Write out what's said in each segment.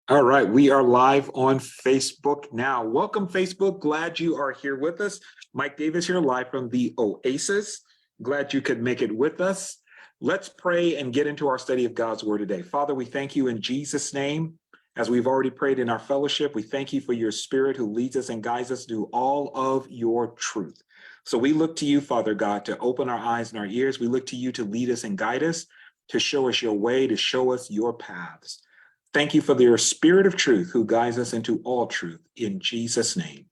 All right, we are live on Facebook now. Welcome, Facebook. Glad you are here with us. Mike Davis here, live from the Oasis. Glad you could make it with us. Let's pray and get into our study of God's Word today. Father, we thank you in Jesus' name. As we've already prayed in our fellowship, we thank you for your Spirit who leads us and guides us to all of your truth. So we look to you, Father God, to open our eyes and our ears. We look to you to lead us and guide us, to show us your way, to show us your paths. Thank you for your Spirit of truth who guides us into all truth. In Jesus' name,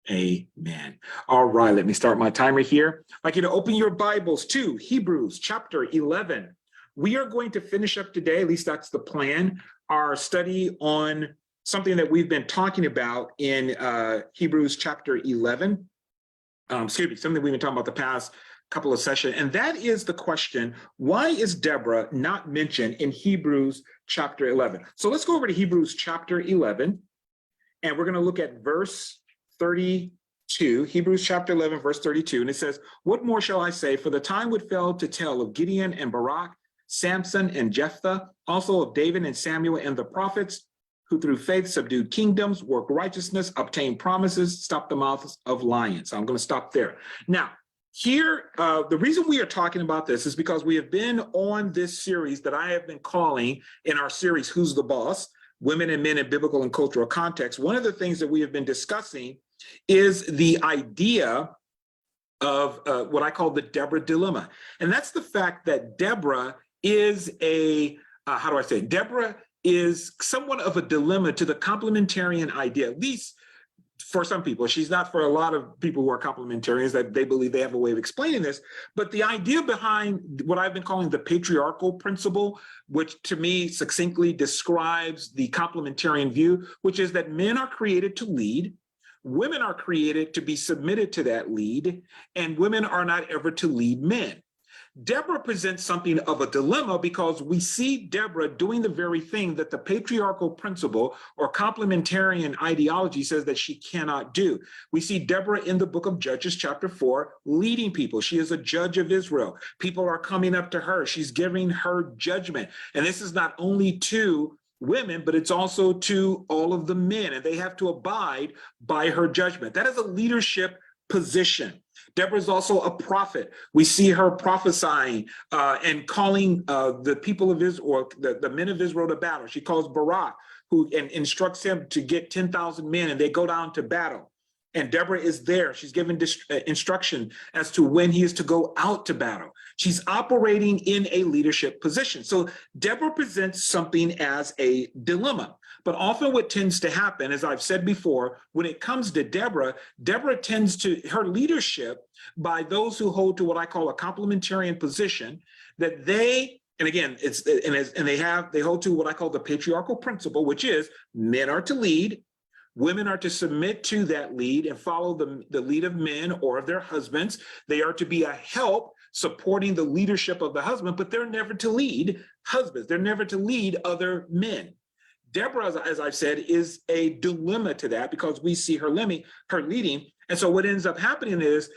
amen. All right, let me start my timer here. I'd like you to open your Bibles to Hebrews chapter 11. We are going to finish up today, at least that's the plan, our study on something that we've been talking about in Hebrews chapter 11. Something we've been talking about the past couple of sessions, and that is the question, why is Deborah not mentioned in Hebrews chapter 11? So let's go over to Hebrews chapter 11, and we're going to look at verse 32, Hebrews chapter 11, verse 32, and it says, "What more shall I say? For the time would fail to tell of Gideon and Barak, Samson and Jephthah, also of David and Samuel and the prophets, who through faith subdued kingdoms, worked righteousness, obtained promises, stopped the mouths of lions." So I'm going to stop there. Now, here, the reason we are talking about this is because we have been on this series that I have been calling in our series, Who's the Boss? Women and Men in Biblical and Cultural Context. One of the things that we have been discussing is the idea of what I call the Deborah dilemma. And that's the fact that Deborah is Deborah is somewhat of a dilemma to the complementarian idea, at least for some people. She's not for a lot of people who are complementarians, that they believe they have a way of explaining this. But the idea behind what I've been calling the patriarchal principle, which to me succinctly describes the complementarian view, which is that men are created to lead, women are created to be submitted to that lead, and women are not ever to lead men. Deborah presents something of a dilemma because we see Deborah doing the very thing that the patriarchal principle or complementarian ideology says that she cannot do. We see Deborah in the book of Judges chapter 4 leading people. She is a judge of Israel. People are coming up to her. She's giving her judgment. And this is not only to women, but it's also to all of the men, and they have to abide by her judgment. That is a leadership position. Deborah is also a prophet. We see her prophesying and calling the people of Israel, the men of Israel, to battle. She calls Barak, who instructs him to get 10,000 men, and they go down to battle. And Deborah is there. She's given instruction as to when he is to go out to battle. She's operating in a leadership position. So Deborah presents something as a dilemma. But often what tends to happen, as I've said before, when it comes to Deborah, Deborah tends to, her leadership by those who hold to what I call a complementarian position, that they, and again, they hold to what I call the patriarchal principle, which is men are to lead, women are to submit to that lead and follow the lead of men or of their husbands. They are to be a help supporting the leadership of the husband, but they're never to lead husbands. They're never to lead other men. Deborah, as I've said, is a dilemma to that because we see her leading. And so what ends up happening is,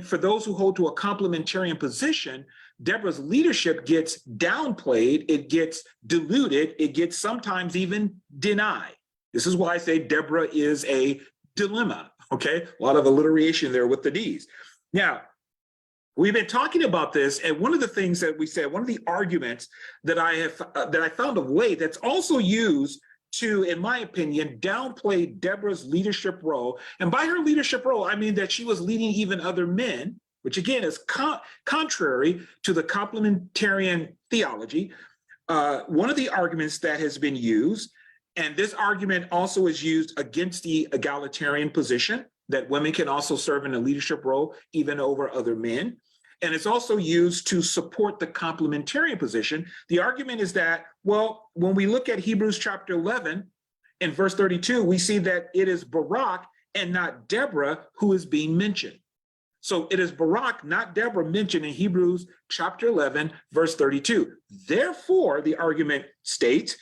for those who hold to a complementarian position, Deborah's leadership gets downplayed, it gets diluted, it gets sometimes even denied. This is why I say Deborah is a dilemma, okay? A lot of alliteration there with the D's. Now, we've been talking about this, and one of the things that we said, one of the arguments that I found of late that's also used to, in my opinion, downplay Deborah's leadership role. And by her leadership role, I mean that she was leading even other men, which again is contrary to the complementarian theology. One of the arguments that has been used, and this argument also is used against the egalitarian position, that women can also serve in a leadership role even over other men. And it's also used to support the complementarian position. The argument is that, well, when we look at Hebrews chapter 11 and verse 32, we see that it is Barak and not Deborah who is being mentioned. So it is Barak, not Deborah, mentioned in Hebrews chapter 11, verse 32. Therefore, the argument states,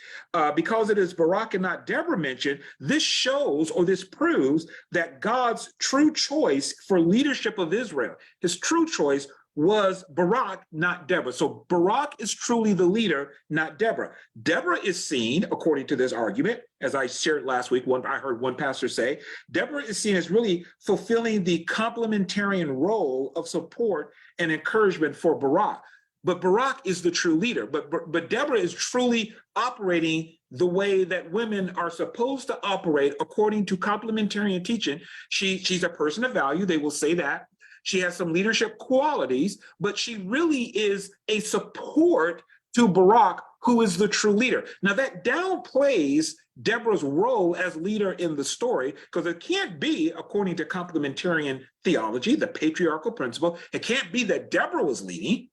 because it is Barak and not Deborah mentioned, this shows, or this proves, that God's true choice for leadership of Israel, his true choice, was Barak, not Deborah. So Barak is truly the leader, not Deborah. Deborah is seen, according to this argument, as I shared last week, I heard one pastor say, Deborah is seen as really fulfilling the complementarian role of support and encouragement for Barak. But Barak is the true leader. But Deborah is truly operating the way that women are supposed to operate according to complementarian teaching. She's a person of value. They will say that. She has some leadership qualities, but she really is a support to Barak, who is the true leader. Now that downplays Deborah's role as leader in the story, because it can't be, according to complementarian theology, the patriarchal principle, it can't be that Deborah was leading.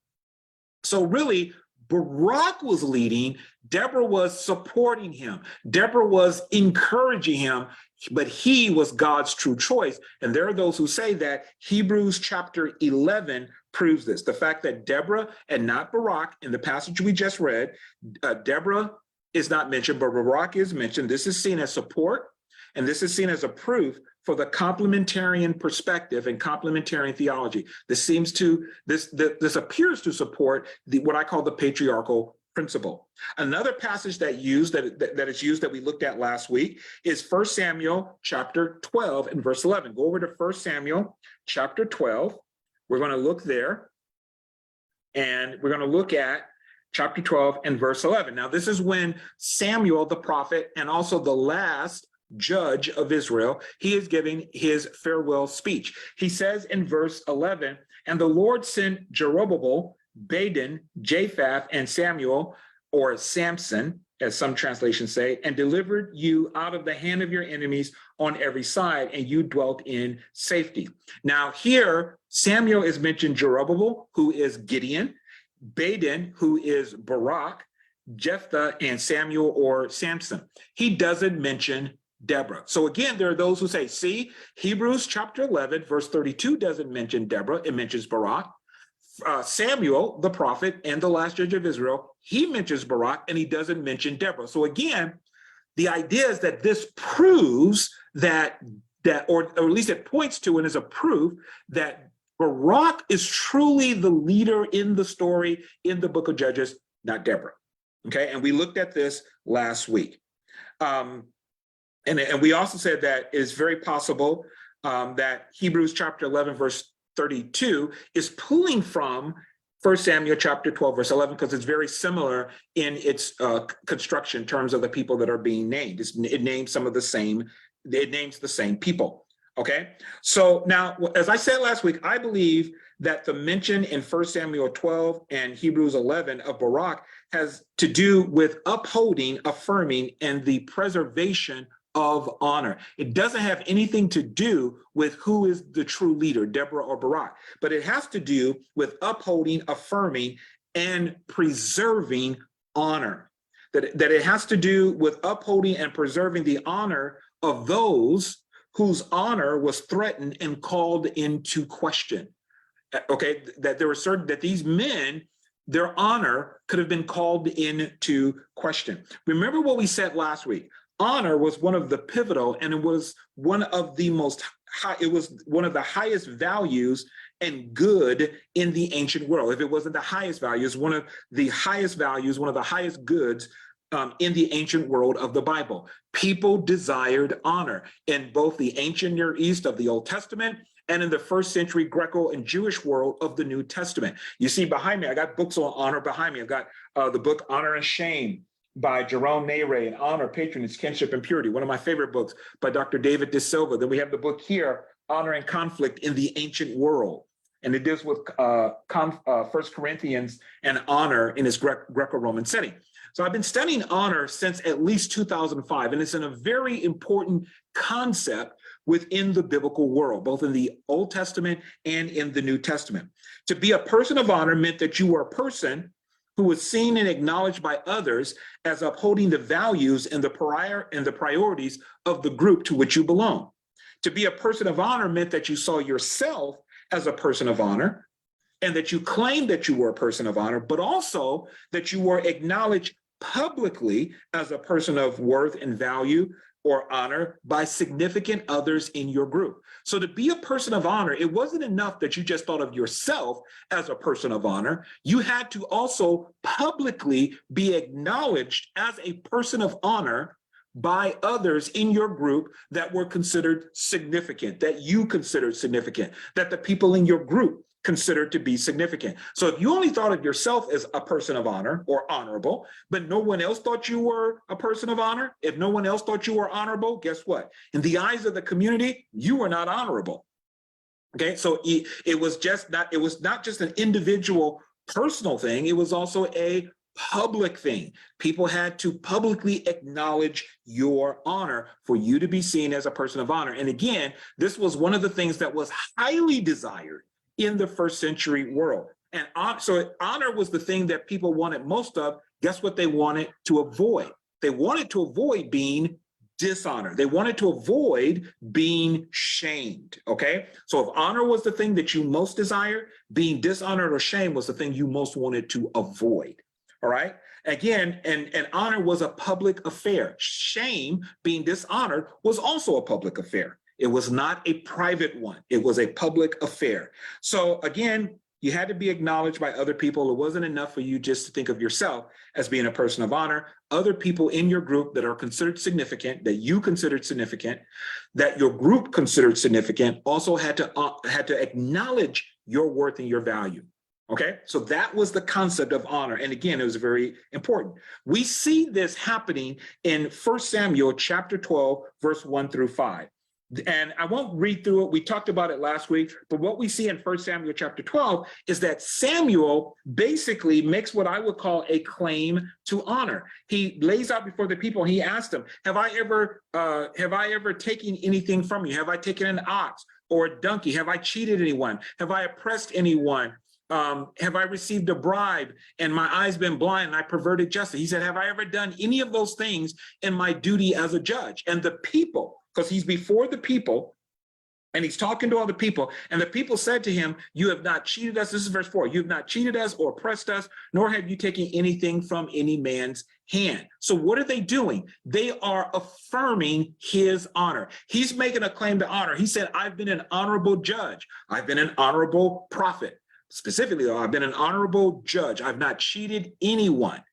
So really, Barak was leading, Deborah was supporting him, Deborah was encouraging him, but he was God's true choice. And there are those who say that Hebrews chapter 11 proves this. The fact that Deborah and not Barak, in the passage we just read, Deborah is not mentioned, but Barak is mentioned. This is seen as support, and this is seen as a proof for the complementarian perspective and complementarian theology. This appears to support what I call the patriarchal principle. Another passage that is used that we looked at last week is 1 Samuel chapter 12 and verse 11. Go over to 1 Samuel chapter 12. We're going to look there, and we're going to look at chapter 12 and verse 11. Now, this is when Samuel the prophet, and also the last judge of Israel, he is giving his farewell speech. He says in verse 11, and the Lord sent Jerubbabel, Badin, Japhath, and Samuel, or Samson, as some translations say, and delivered you out of the hand of your enemies on every side, and you dwelt in safety. Now here, Samuel is mentioned Jerubbabel, who is Gideon, Badin, who is Barak, Jephthah, and Samuel or Samson. He doesn't mention Deborah. So again, there are those who say, see, Hebrews chapter 11, verse 32 doesn't mention Deborah, it mentions Barak. Samuel, the prophet and the last judge of Israel, he mentions Barak and he doesn't mention Deborah. So again, the idea is that this proves that or at least it points to and is a proof that Barak is truly the leader in the story in the book of Judges, not Deborah. Okay, and we looked at this last week. And we also said that it is very possible that Hebrews chapter 11, verse 32 is pulling from 1 Samuel chapter 12, verse 11, because it's very similar in its construction in terms of the people that are being named. It names the same people. Okay, so now, as I said last week, I believe that the mention in 1 Samuel 12 and Hebrews 11 of Barak has to do with upholding, affirming, and the preservation of honor. It doesn't have anything to do with who is the true leader, Deborah or Barak, but it has to do with upholding, affirming, and preserving honor. That it has to do with upholding and preserving the honor of those whose honor was threatened and called into question. Okay, that these men, their honor could have been called into question. Remember what we said last week. Honor was one of the pivotal, and it was one of the highest values and good in the ancient world. If it wasn't the highest value, it's one of the highest values, one of the highest goods in the ancient world of the Bible. People desired honor in both the ancient Near East of the Old Testament and in the first century Greco and Jewish world of the New Testament. You see behind me, I got books on honor behind me. I've got the book Honor and Shame by Jerome Nere, and Honor, Patronage, Kinship, and Purity, one of my favorite books by Dr. David De Silva. Then we have the book here, Honor and Conflict in the Ancient World. And it deals with 1 Corinthians and honor in its Greco-Roman setting. So I've been studying honor since at least 2005, and it's a very important concept within the biblical world, both in the Old Testament and in the New Testament. To be a person of honor meant that you were a person who was seen and acknowledged by others as upholding the values and the priorities of the group to which you belong. To be a person of honor meant that you saw yourself as a person of honor, and that you claimed that you were a person of honor, but also that you were acknowledged publicly as a person of worth and value or honor by significant others in your group. So to be a person of honor, it wasn't enough that you just thought of yourself as a person of honor. You had to also publicly be acknowledged as a person of honor by others in your group that were considered significant, that you considered significant, that the people in your group considered to be significant. So if you only thought of yourself as a person of honor or honorable, but no one else thought you were a person of honor, if no one else thought you were honorable, guess what? In the eyes of the community, you were not honorable. Okay, so it was not just an individual personal thing, it was also a public thing. People had to publicly acknowledge your honor for you to be seen as a person of honor. And again, this was one of the things that was highly desired in the first century world. And so honor was the thing that people wanted most of. Guess what they wanted to avoid? They wanted to avoid being dishonored. They wanted to avoid being shamed, okay? So if honor was the thing that you most desired, being dishonored or shamed was the thing you most wanted to avoid, all right? Again, and honor was a public affair. Shame, being dishonored, was also a public affair. It was not a private one. It was a public affair. So again, you had to be acknowledged by other people. It wasn't enough for you just to think of yourself as being a person of honor. Other people in your group that are considered significant, that you considered significant, that your group considered significant, also had to acknowledge your worth and your value. Okay, so that was the concept of honor. And again, it was very important. We see this happening in 1 Samuel chapter 12, verse 1 through 5. And I won't read through it. We talked about it last week. But what we see in 1 Samuel chapter 12 is that Samuel basically makes what I would call a claim to honor. He lays out before the people, he asked them, have I ever taken anything from you? Have I taken an ox or a donkey? Have I cheated anyone? Have I oppressed anyone? Have I received a bribe and my eyes been blind and I perverted justice? He said, have I ever done any of those things in my duty as a judge? And the people, because he's before the people and he's talking to all the people, and the people said to him, you have not cheated us. This is verse 4. You have not cheated us or oppressed us, nor have you taken anything from any man's hand. So what are they doing? They are affirming his honor. He's making a claim to honor. He said, I've been an honorable judge. I've been an honorable prophet. Specifically, though, I've been an honorable judge. I've not cheated anyone.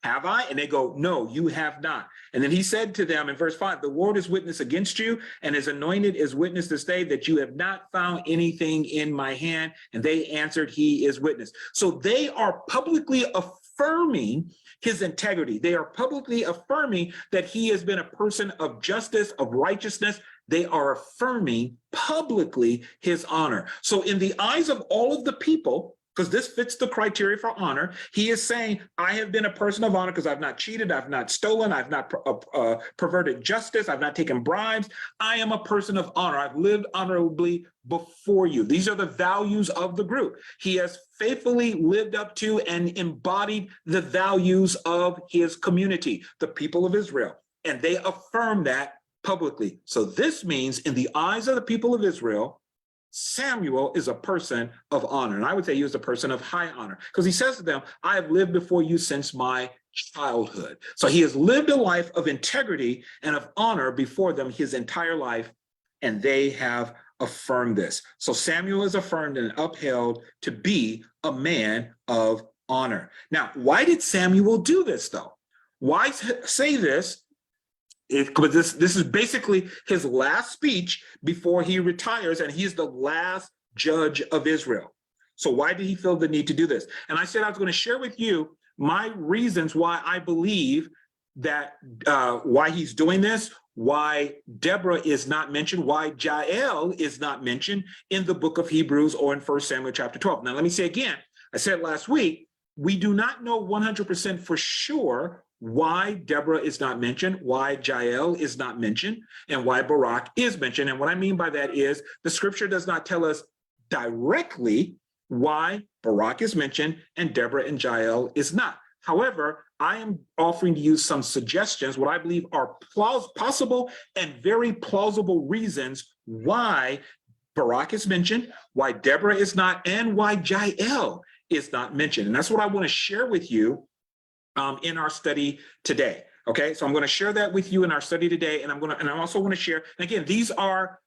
Have I? And they go, no, you have not. And then he said to them in verse 5, the Lord is witness against you, and his anointed is witness this day that you have not found anything in my hand. And they answered, he is witness. So they are publicly affirming his integrity. They are publicly affirming that he has been a person of justice, of righteousness. They are affirming publicly his honor. So in the eyes of all of the people, because this fits the criteria for honor, he is saying, I have been a person of honor because I've not cheated, I've not stolen, I've not perverted justice, I've not taken bribes. I am a person of honor. I've lived honorably before you. These are the values of the group. He has faithfully lived up to and embodied the values of his community, the people of Israel. And they affirm that publicly. So this means in the eyes of the people of Israel, Samuel is a person of honor. And I would say he was a person of high honor because he says to them, I have lived before you since my childhood. So he has lived a life of integrity and of honor before them his entire life. And they have affirmed this. So Samuel is affirmed and upheld to be a man of honor. Now, why did Samuel do this though? Why say this? Because this is basically his last speech before he retires, and he's the last judge of Israel. So why did he feel the need to do this? And I said I was going to share with you my reasons why I believe that why he's doing this, why Deborah is not mentioned, why Jael is not mentioned in the book of Hebrews or in 1 Samuel chapter 12. Now, let me say again, I said last week, we do not know 100% for sure why Deborah is not mentioned, why Jael is not mentioned, and why Barak is mentioned. And what I mean by that is the scripture does not tell us directly why Barak is mentioned and Deborah and Jael is not. However, I am offering to you some suggestions, what I believe are possible and very plausible reasons why Barak is mentioned, why Deborah is not, and why Jael is not mentioned. And that's what I want to share with you in our study today. Okay, so I'm going to share that with you in our study today, and I also want to share. And again, these are,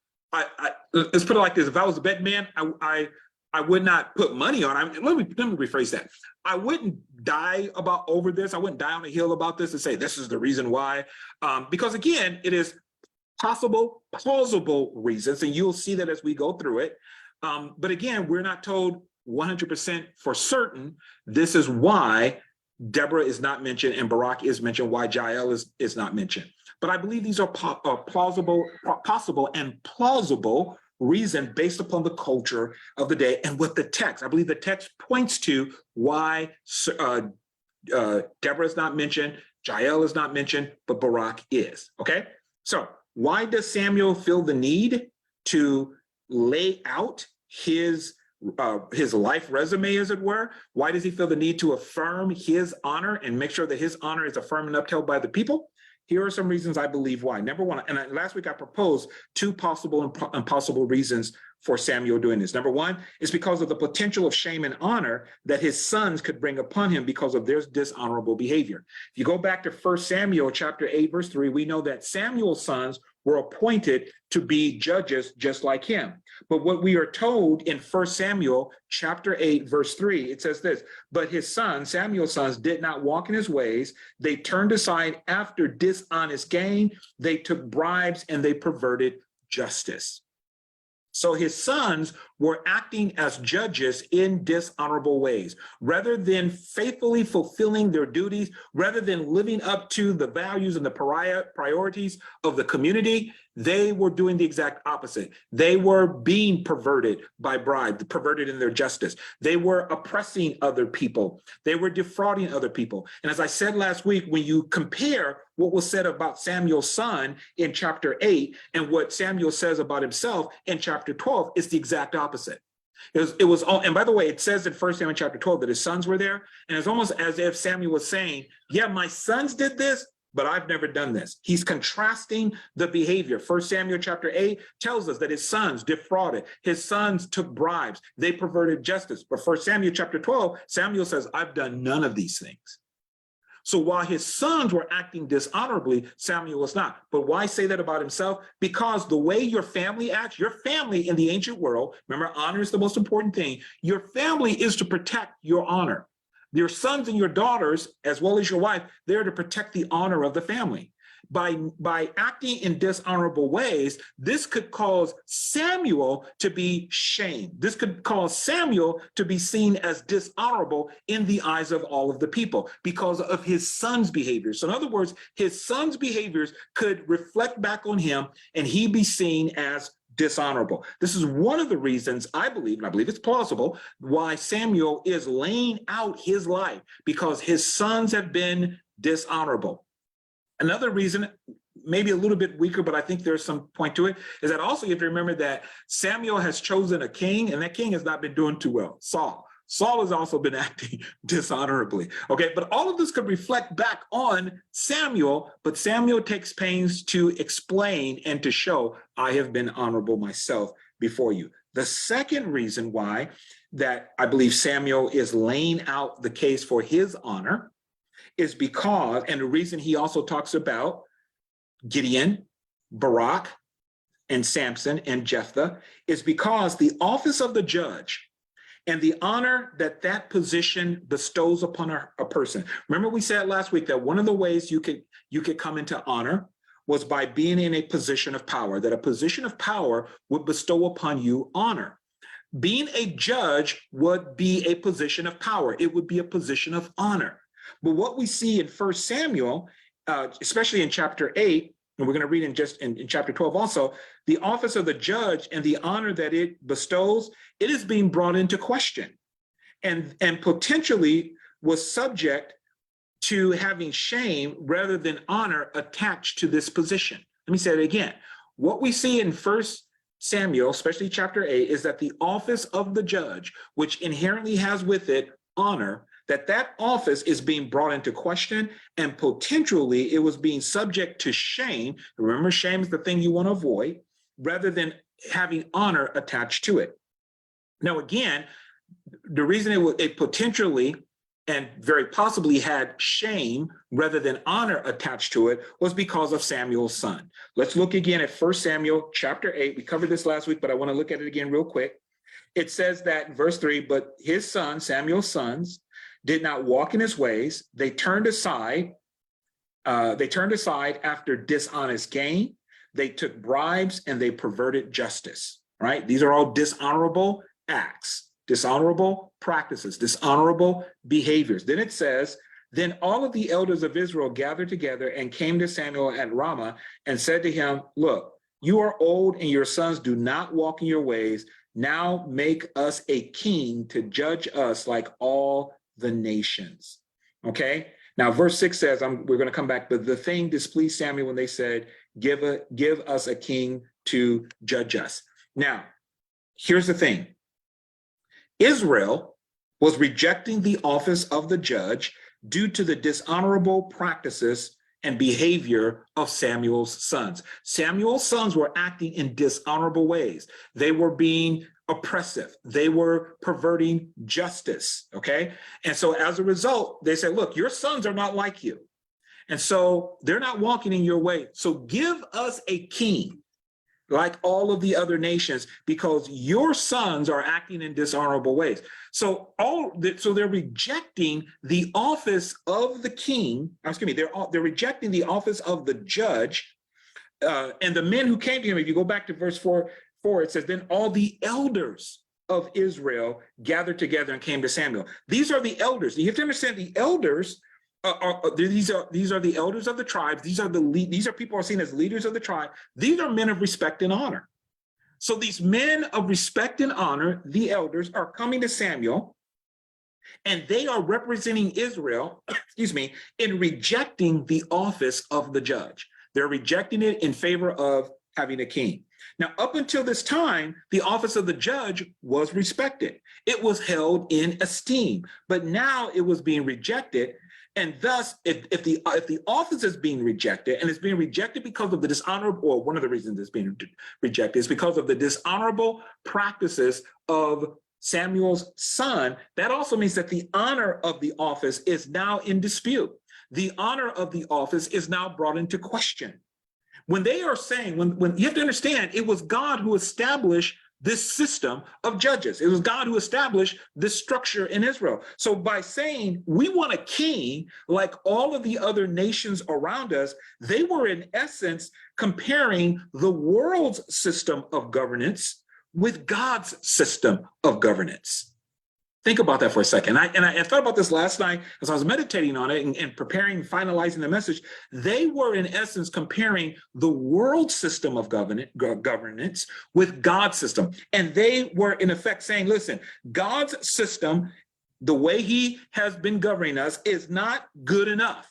let's put it like this: if I was a bet man, I would not put money on. Let me rephrase that. I wouldn't die over this. I wouldn't die on a hill about this and say this is the reason why, because again, it is plausible reasons, and you'll see that as we go through it. But again, we're not told 100% for certain this is why Deborah is not mentioned and Barak is mentioned, why Jael is not mentioned. But I believe these are possible and plausible reason based upon the culture of the day and what the text. I believe the text points to why Deborah is not mentioned, Jael is not mentioned, but Barak is. Okay, so why does Samuel feel the need to lay out his life resume, as it were? Why does he feel the need to affirm his honor and make sure that his honor is affirmed and upheld by the people? Here are some reasons I believe why. Number one, and last week I proposed two possible and impossible reasons for Samuel doing this. Number one is because of the potential of shame and honor that his sons could bring upon him because of their dishonorable behavior. If you go back to 1 Samuel chapter 8, verse 3, we know that Samuel's sons were appointed to be judges just like him. But what we are told in 1 Samuel chapter 8, verse 3, it says this: but his sons, Samuel's sons, did not walk in his ways. They turned aside after dishonest gain. They took bribes and they perverted justice. So his sons were acting as judges in dishonorable ways. Rather than faithfully fulfilling their duties, rather than living up to the values and the priorities of the community, they were doing the exact opposite. They were being perverted by bribe, perverted in their justice. They were oppressing other people. They were defrauding other people. And as I said last week, when you compare what was said about Samuel's son in chapter 8 and what Samuel says about himself in chapter 12, it's the exact opposite. It was, and by the way, it says in 1 Samuel chapter 12 that his sons were there, and it's almost as if Samuel was saying, yeah, my sons did this, but I've never done this. He's contrasting the behavior. 1 Samuel chapter 8 tells us that his sons defrauded. His sons took bribes. They perverted justice. But 1 Samuel chapter 12, Samuel says, I've done none of these things. So while his sons were acting dishonorably, Samuel was not. But why say that about himself? Because the way your family acts, your family in the ancient world, remember, honor is the most important thing. Your family is to protect your honor. Your sons and your daughters, as well as your wife, they're to protect the honor of the family. By acting in dishonorable ways, this could cause Samuel to be shamed. This could cause Samuel to be seen as dishonorable in the eyes of all of the people because of his son's behavior. So in other words, his son's behaviors could reflect back on him and he be seen as dishonorable. This is one of the reasons I believe, and I believe it's plausible, why Samuel is laying out his life, because his sons have been dishonorable. Another reason, maybe a little bit weaker, but I think there's some point to it, is that also you have to remember that Samuel has chosen a king, and that king has not been doing too well, Saul. Saul has also been acting dishonorably, okay? But all of this could reflect back on Samuel, but Samuel takes pains to explain and to show, I have been honorable myself before you. The second reason why that I believe Samuel is laying out the case for his honor is because, and the reason he also talks about Gideon, Barak, and Samson and Jephthah is because the office of the judge and the honor that that position bestows upon a person. Remember, we said last week that one of the ways you could come into honor was by being in a position of power, that a position of power would bestow upon you honor. Being a judge would be a position of power. It would be a position of honor. But what we see in 1 Samuel, especially in chapter 8, and we're going to read in chapter 12 also, the office of the judge and the honor that it bestows, it is being brought into question and potentially was subject to having shame rather than honor attached to this position. Let me say it again. What we see in 1 Samuel, especially chapter 8, is that the office of the judge, which inherently has with it honor, that office is being brought into question, and potentially it was being subject to shame. Remember, shame is the thing you want to avoid, rather than having honor attached to it. Now, again, the reason it potentially and very possibly had shame rather than honor attached to it, was because of Samuel's son. Let's look again at 1 Samuel chapter 8. We covered this last week, but I want to look at it again real quick. It says that in verse 3, but his son, Samuel's sons, did not walk in his ways. They turned aside. After dishonest gain. They took bribes and they perverted justice, right? These are all dishonorable acts, dishonorable practices, dishonorable behaviors. Then it says, then all of the elders of Israel gathered together and came to Samuel at Ramah and said to him, look, you are old and your sons do not walk in your ways. Now make us a king to judge us like all the nations. Okay. Now, verse 6 says, we're going to come back, but the thing displeased Samuel when they said, give us a king to judge us. Now, here's the thing. Israel was rejecting the office of the judge due to the dishonorable practices and behavior of Samuel's sons. Samuel's sons were acting in dishonorable ways. They were being oppressive. They were perverting justice, okay? And so as a result, they said, look, your sons are not like you. And so they're not walking in your way. So give us a king like all of the other nations, because your sons are acting in dishonorable ways. So they're rejecting the office of the king. Excuse me, they're rejecting the office of the judge. And the men who came to him, if you go back to verse 4, it says, then all the elders of Israel gathered together and came to Samuel. These are the elders. You have to understand the elders these are the elders of the tribes. These are people who are seen as leaders of the tribe. These are men of respect and honor. So these men of respect and honor, the elders, are coming to Samuel, and they are representing Israel, excuse me, in rejecting the office of the judge. They're rejecting it in favor of having a king. Now, up until this time, the office of the judge was respected. It was held in esteem, but now it was being rejected. And thus, if the office is being rejected, and it's being rejected because of the dishonorable, or one of the reasons it's being rejected is because of the dishonorable practices of Samuel's son, that also means that the honor of the office is now in dispute. The honor of the office is now brought into question. When they are saying, when you have to understand, it was God who established this system of judges. It was God who established this structure in Israel. So by saying we want a king like all of the other nations around us, they were in essence comparing the world's system of governance with God's system of governance. Think about that for a second. I thought about this last night as I was meditating on it and preparing, finalizing the message. They were in essence comparing the world system of governance with God's system. And they were in effect saying, listen, God's system, the way he has been governing us, is not good enough.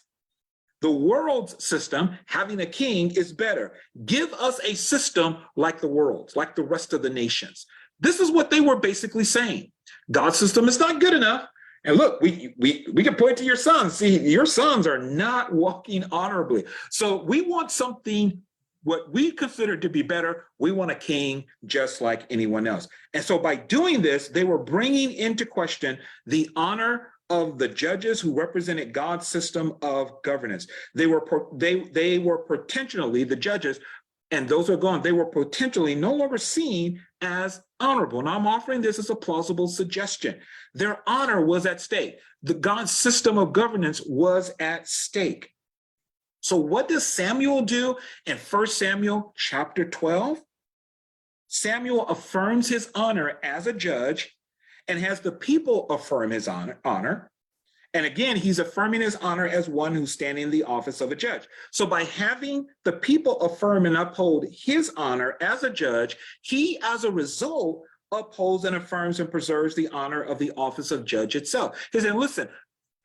The world's system, having a king, is better. Give us a system like the world's, like the rest of the nations. This is what they were basically saying. God's system is not good enough. And look, we can point to your sons. See, your sons are not walking honorably. So we want something, what we consider to be better. We want a king just like anyone else. And so by doing this, they were bringing into question the honor of the judges who represented God's system of governance. They were potentially, the judges, and those are gone, they were potentially no longer seen as honorable. Now, I'm offering this as a plausible suggestion. Their honor was at stake. The God's system of governance was at stake. So what does Samuel do in 1 Samuel chapter 12? Samuel affirms his honor as a judge and has the people affirm his honor. And again, he's affirming his honor as one who's standing in the office of a judge. So by having the people affirm and uphold his honor as a judge, he, as a result, upholds and affirms and preserves the honor of the office of judge itself. He said, listen,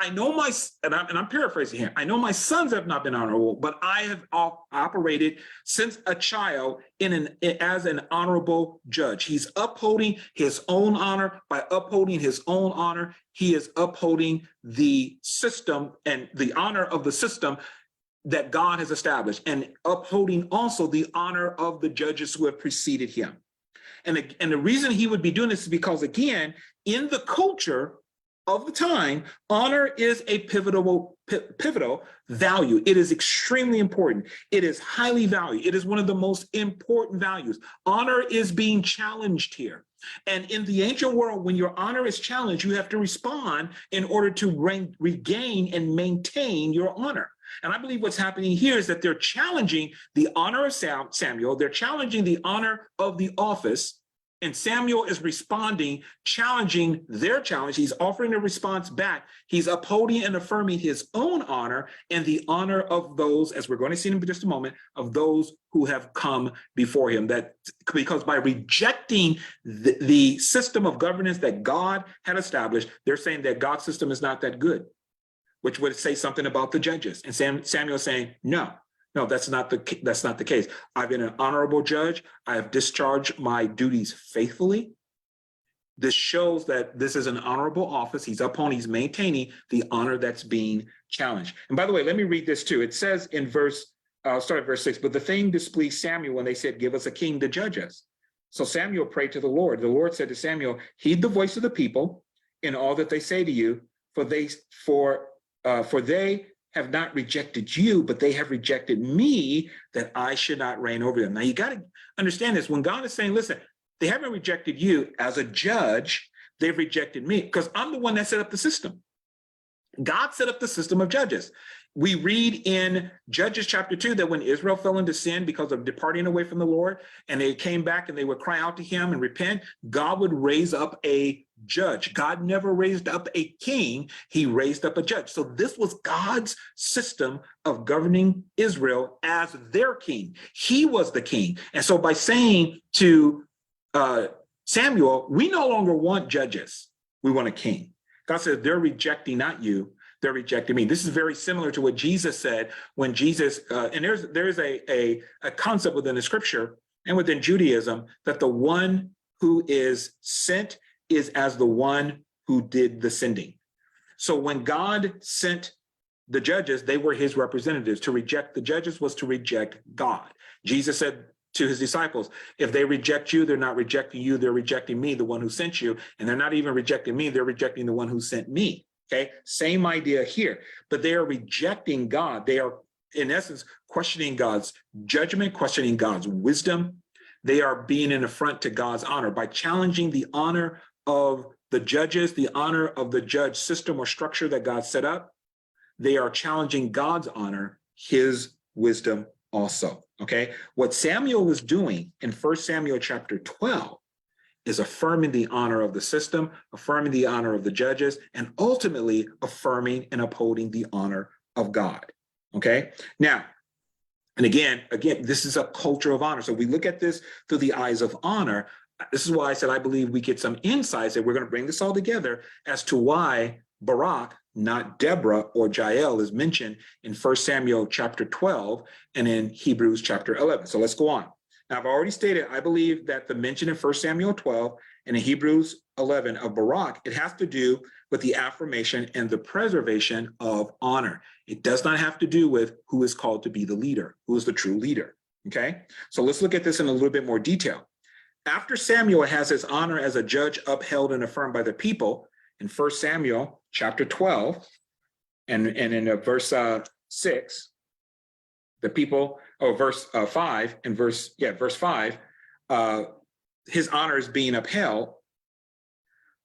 I know I'm paraphrasing here, I know my sons have not been honorable, but I have operated since a child as an honorable judge. He's upholding his own honor. By upholding his own honor, he is upholding the system and the honor of the system that God has established, and upholding also the honor of the judges who have preceded him. And the reason he would be doing this is because, again, in the culture, of the time, honor is a pivotal value. It is extremely important. It is highly valued. It is one of the most important values. Honor is being challenged here. And in the ancient world, when your honor is challenged, you have to respond in order to regain and maintain your honor. And I believe what's happening here is that they're challenging the honor of Samuel. They're challenging the honor of the office. And Samuel is responding, challenging their challenge. He's offering a response back. He's upholding and affirming his own honor and the honor of those, as we're going to see in just a moment, of those who have come before him. That because by rejecting the system of governance that God had established, they're saying that God's system is not that good, which would say something about the judges. And Samuel saying, no, that's not the case. I've been an honorable judge. I have discharged my duties faithfully. This shows that this is an honorable office. He's maintaining the honor that's being challenged. And by the way, let me read this too. It says in I'll start at verse 6, but the thing displeased Samuel when they said, give us a king to judge us. So Samuel prayed to the Lord. The Lord said to Samuel, heed the voice of the people in all that they say to you, for they have not rejected you, but they have rejected me, that I should not reign over them. Now you got to understand this. When God is saying, listen, they haven't rejected you as a judge, they've rejected me because I'm the one that set up the system. God set up the system of judges. We read in Judges chapter 2 that when Israel fell into sin because of departing away from the Lord, and they came back and they would cry out to him and repent, God would raise up a judge. God never raised up a king. He raised up a judge. So this was God's system of governing Israel as their king. He was the king. And so by saying to Samuel, we no longer want judges. We want a king. God says, they're rejecting not you, they're rejecting me. This is very similar to what Jesus said when Jesus, and there's a concept within the scripture and within Judaism that the one who is sent is as the one who did the sending. So when God sent the judges, they were his representatives. To reject the judges was to reject God. Jesus said to his disciples, if they reject you, they're not rejecting you, they're rejecting me, the one who sent you. And they're not even rejecting me, they're rejecting the one who sent me. Okay, same idea here, but they are rejecting God. They are, in essence, questioning God's judgment, questioning God's wisdom. They are being an affront to God's honor by challenging the honor of the judges, the honor of the judge system or structure that God set up. They are challenging God's honor, his wisdom also. Okay, what Samuel is doing in 1 Samuel chapter 12 is affirming the honor of the system, affirming the honor of the judges, and ultimately affirming and upholding the honor of God. Okay, now, and again, this is a culture of honor. So we look at this through the eyes of honor. This is why I said I believe we get some insights, and we're going to bring this all together as to why Barak, not Deborah or Jael, is mentioned in 1 Samuel chapter 12 and in Hebrews chapter 11. So let's go on. Now, I've already stated, I believe that the mention in 1 Samuel 12 and in Hebrews 11 of Barak, it has to do with the affirmation and the preservation of honor. It does not have to do with who is called to be the leader, who is the true leader. Okay, so let's look at this in a little bit more detail. After Samuel has his honor as a judge upheld and affirmed by the people, in 1 Samuel chapter 12 and in verse 6, the people, verse 5 and verse 5, his honor is being upheld.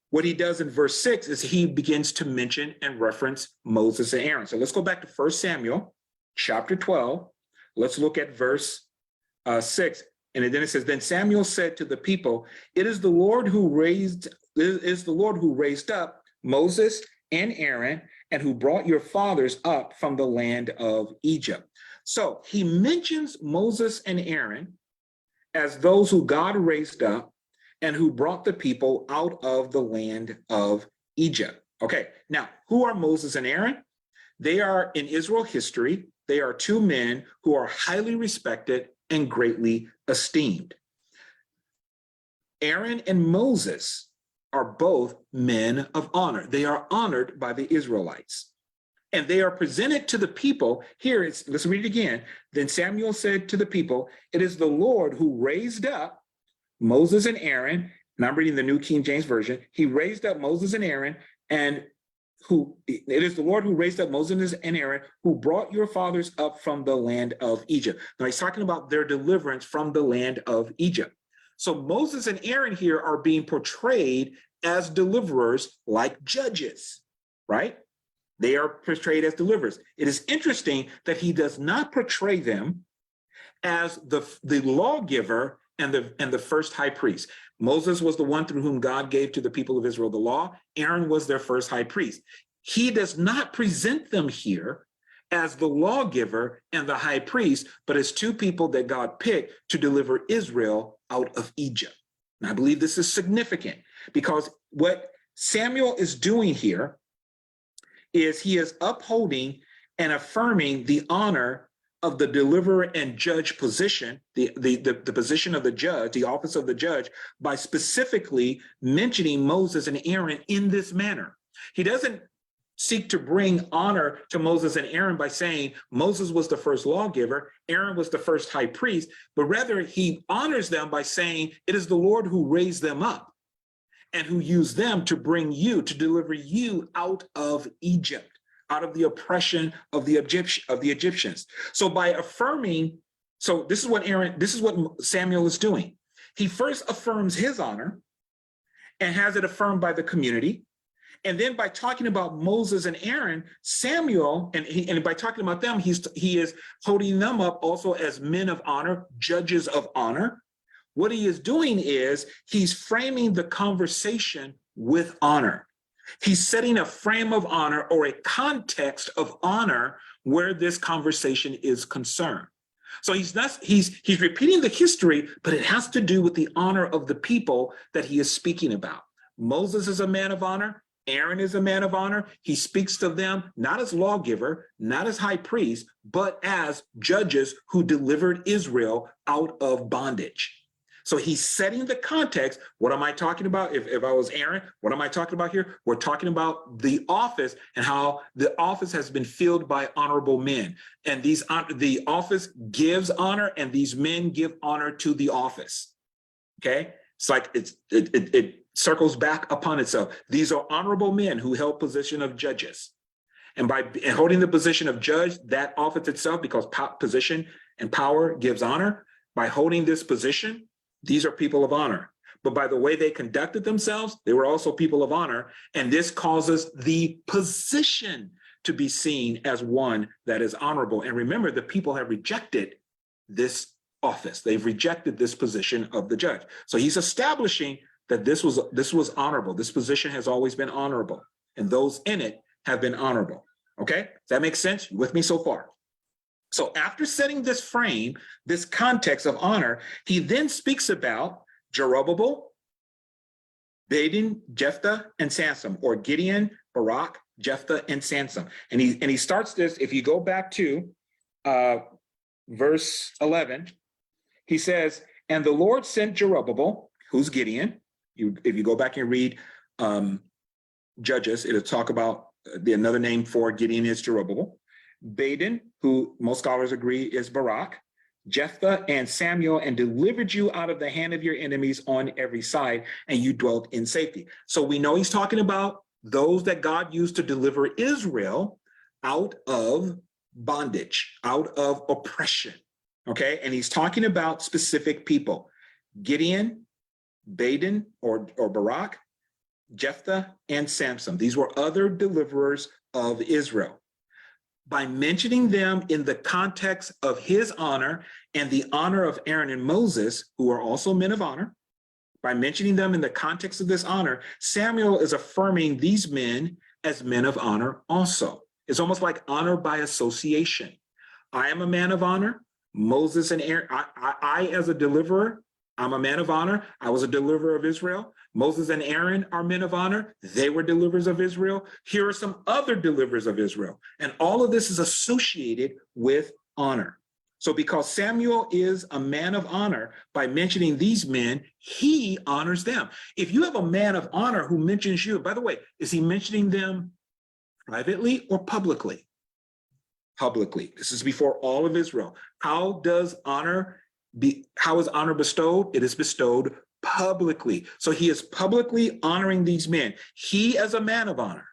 What he does in verse 6 is he begins to mention and reference Moses and Aaron. So let's go back to 1 Samuel chapter 12. Let's look at verse 6. And then it says, then Samuel said to the people, it is the Lord who raised up Moses and Aaron, and who brought your fathers up from the land of Egypt. So he mentions Moses and Aaron as those who God raised up and who brought the people out of the land of Egypt. Okay, now who are Moses and Aaron? They are, in Israel history, they are two men who are highly respected and greatly esteemed. Aaron and Moses are both men of honor. They are honored by the Israelites. And they are presented to the people. Here, let's read it again. Then Samuel said to the people, it is the Lord who raised up Moses and Aaron, and I'm reading the New King James Version. He raised up Moses and Aaron and it is the Lord who raised up Moses and Aaron, who brought your fathers up from the land of Egypt. Now he's talking about their deliverance from the land of Egypt. So Moses and Aaron here are being portrayed as deliverers, like judges, right? They are portrayed as deliverers. It is interesting that he does not portray them as the lawgiver and the first high priest. Moses was the one through whom God gave to the people of Israel the law. Aaron was their first high priest. He does not present them here as the lawgiver and the high priest, but as two people that God picked to deliver Israel out of Egypt. And I believe this is significant because what Samuel is doing here is he is upholding and affirming the honor of the deliverer and judge position, the position of the judge, the office of the judge, by specifically mentioning Moses and Aaron in this manner. He doesn't seek to bring honor to Moses and Aaron by saying Moses was the first lawgiver, Aaron was the first high priest, but rather he honors them by saying it is the Lord who raised them up and who used them to bring you, to deliver you out of Egypt, out of the oppression of the Egyptians. So by affirming, so this is what Samuel is doing. He first affirms his honor and has it affirmed by the community. And then by talking about Moses and Aaron, Samuel, and by talking about them, he is holding them up also as men of honor, judges of honor. What he is doing is he's framing the conversation with honor. He's setting a frame of honor or a context of honor where this conversation is concerned. So he's repeating the history, but it has to do with the honor of the people that he is speaking about. Moses is a man of honor. Aaron is a man of honor. He speaks to them not as lawgiver, not as high priest, but as judges who delivered Israel out of bondage. So he's setting the context. What am I talking about? If I was Aaron, what am I talking about here? We're talking about the office and how the office has been filled by honorable men. And the office gives honor and these men give honor to the office. Okay? It's like it circles back upon itself. These are honorable men who held position of judges. And by holding the position of judge, that office itself, because position and power gives honor, by holding this position, these are people of honor. But by the way they conducted themselves, they were also people of honor. And this causes the position to be seen as one that is honorable. And remember, the people have rejected this office. They've rejected this position of the judge. So he's establishing that this was honorable. This position has always been honorable. And those in it have been honorable. Okay? Does that make sense? You with me so far? So after setting this frame, this context of honor, he then speaks about Zerubbabel, Gideon, Jephthah, and Samson, or Gideon, Barak, Jephthah, and Samson. And he starts this, if you go back to verse 11, he says, and the Lord sent Zerubbabel, who's Gideon. If you go back and read Judges, it'll talk about another name for Gideon is Zerubbabel. Gideon, who most scholars agree is Barak, Jephthah, and Samuel, and delivered you out of the hand of your enemies on every side, and you dwelt in safety. So we know he's talking about those that God used to deliver Israel out of bondage, out of oppression. Okay, and he's talking about specific people: Gideon, Gideon or Barak, Jephthah, and Samson. These were other deliverers of Israel. By mentioning them in the context of his honor and the honor of Aaron and Moses, who are also men of honor, by mentioning them in the context of this honor, Samuel is affirming these men as men of honor also. It's almost like honor by association. I am a man of honor. Moses and Aaron, I as a deliverer, I'm a man of honor. I was a deliverer of Israel. Moses and Aaron are men of honor. They were deliverers of Israel. Here are some other deliverers of Israel. And all of this is associated with honor. So because Samuel is a man of honor, by mentioning these men, he honors them. If you have a man of honor who mentions you, by the way, is he mentioning them privately or publicly? Publicly. This is before all of Israel. How is honor bestowed? It is bestowed publicly. So he is publicly honoring these men. He, as a man of honor,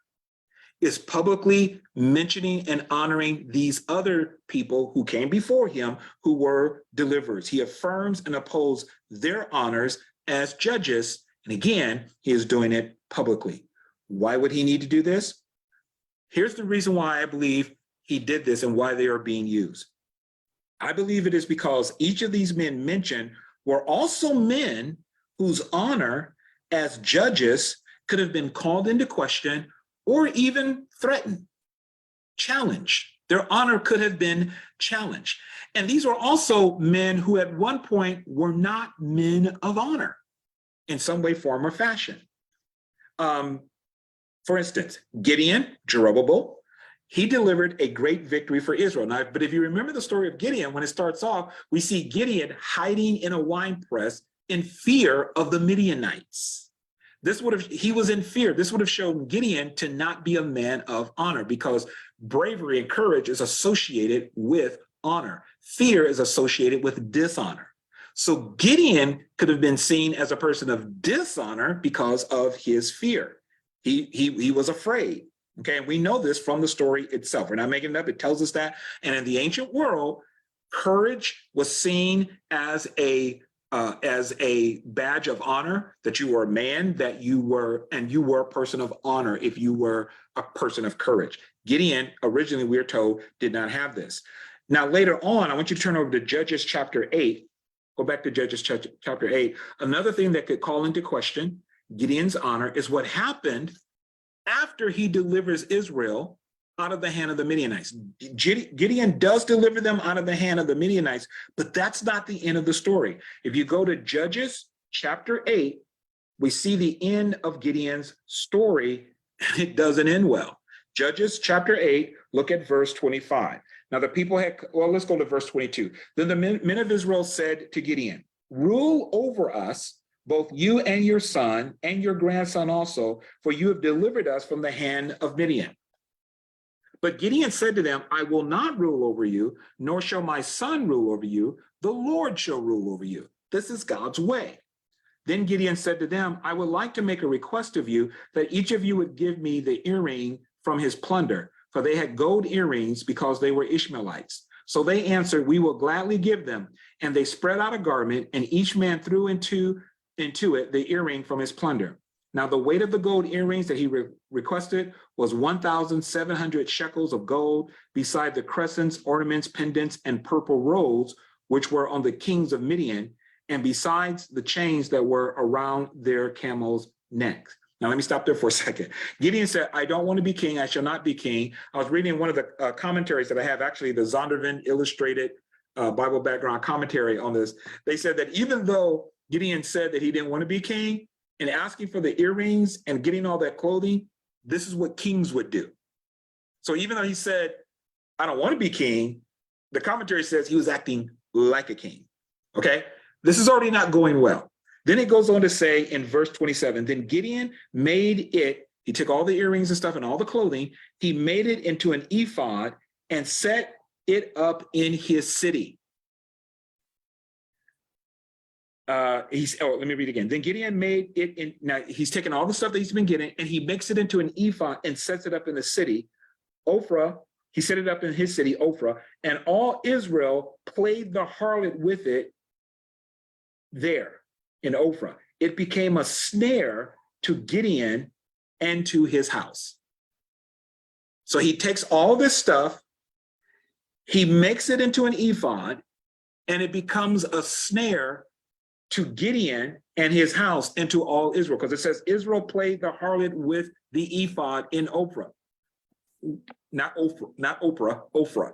is publicly mentioning and honoring these other people who came before him who were deliverers. He affirms and upholds their honors as judges. And again, he is doing it publicly. Why would he need to do this? Here's the reason why I believe he did this and why they are being used. I believe it is because each of these men mentioned were also men whose honor as judges could have been called into question or even threatened, challenged. Their honor could have been challenged. And these were also men who at one point were not men of honor in some way, form, or fashion. For instance, Gideon, Jeroboam, he delivered a great victory for Israel. Now, but if you remember the story of Gideon, when it starts off, we see Gideon hiding in a wine press in fear of the Midianites. He was in fear. This would have shown Gideon to not be a man of honor because bravery and courage is associated with honor. Fear is associated with dishonor. So Gideon could have been seen as a person of dishonor because of his fear. He was afraid. Okay, and we know this from the story itself. We're not making it up. It tells us that. And in the ancient world, courage was seen as a badge of honor, that you were a man, that you were a person of honor if you were a person of courage. Gideon, originally, we are told, did not have this. Now, later on, I want you to turn over to Judges chapter 8. Go back to Judges chapter 8. Another thing that could call into question Gideon's honor is what happened after he delivers Israel out of the hand of the Midianites. Gideon does deliver them out of the hand of the Midianites, but that's not the end of the story. If you go to Judges chapter 8, we see the end of Gideon's story, and it doesn't end well. Judges chapter 8, look at verse 25. Now the people let's go to verse 22. Then the men of Israel said to Gideon, "Rule over us, both you and your son and your grandson also, for you have delivered us from the hand of Midian." But Gideon said to them, "I will not rule over you, nor shall my son rule over you. The Lord shall rule over you." This is God's way. Then Gideon said to them, "I would like to make a request of you that each of you would give me the earring from his plunder, for they had gold earrings because they were Ishmaelites." So they answered, "We will gladly give them." And they spread out a garment, and each man threw into it the earring from his plunder. Now the weight of the gold earrings that he requested was 1,700 shekels of gold, beside the crescents, ornaments, pendants, and purple robes, which were on the kings of Midian, and besides the chains that were around their camels' necks. Now let me stop there for a second. Gideon said, "I don't want to be king. I shall not be king." I was reading one of the commentaries that I have, actually the Zondervan Illustrated Bible Background Commentary on this. They said that even though Gideon said that he didn't want to be king, and asking for the earrings and getting all that clothing, this is what kings would do. So even though he said, "I don't want to be king," the commentary says he was acting like a king. Okay, this is already not going well. Then it goes on to say in verse 27, then Gideon made it, he took all the earrings and stuff and all the clothing, he made it into an ephod and set it up in his city. Let me read again. Then Gideon made it in, now he's taken all the stuff that he's been getting and he makes it into an ephod and sets it up in the city. Ophrah, he set it up in his city, Ophrah, and all Israel played the harlot with it there in Ophrah. It became a snare to Gideon and to his house. So he takes all this stuff, he makes it into an ephod, and it becomes a snare to Gideon and his house and to all Israel, because it says Israel played the harlot with the ephod in Ophrah. Not Oprah, Ophrah.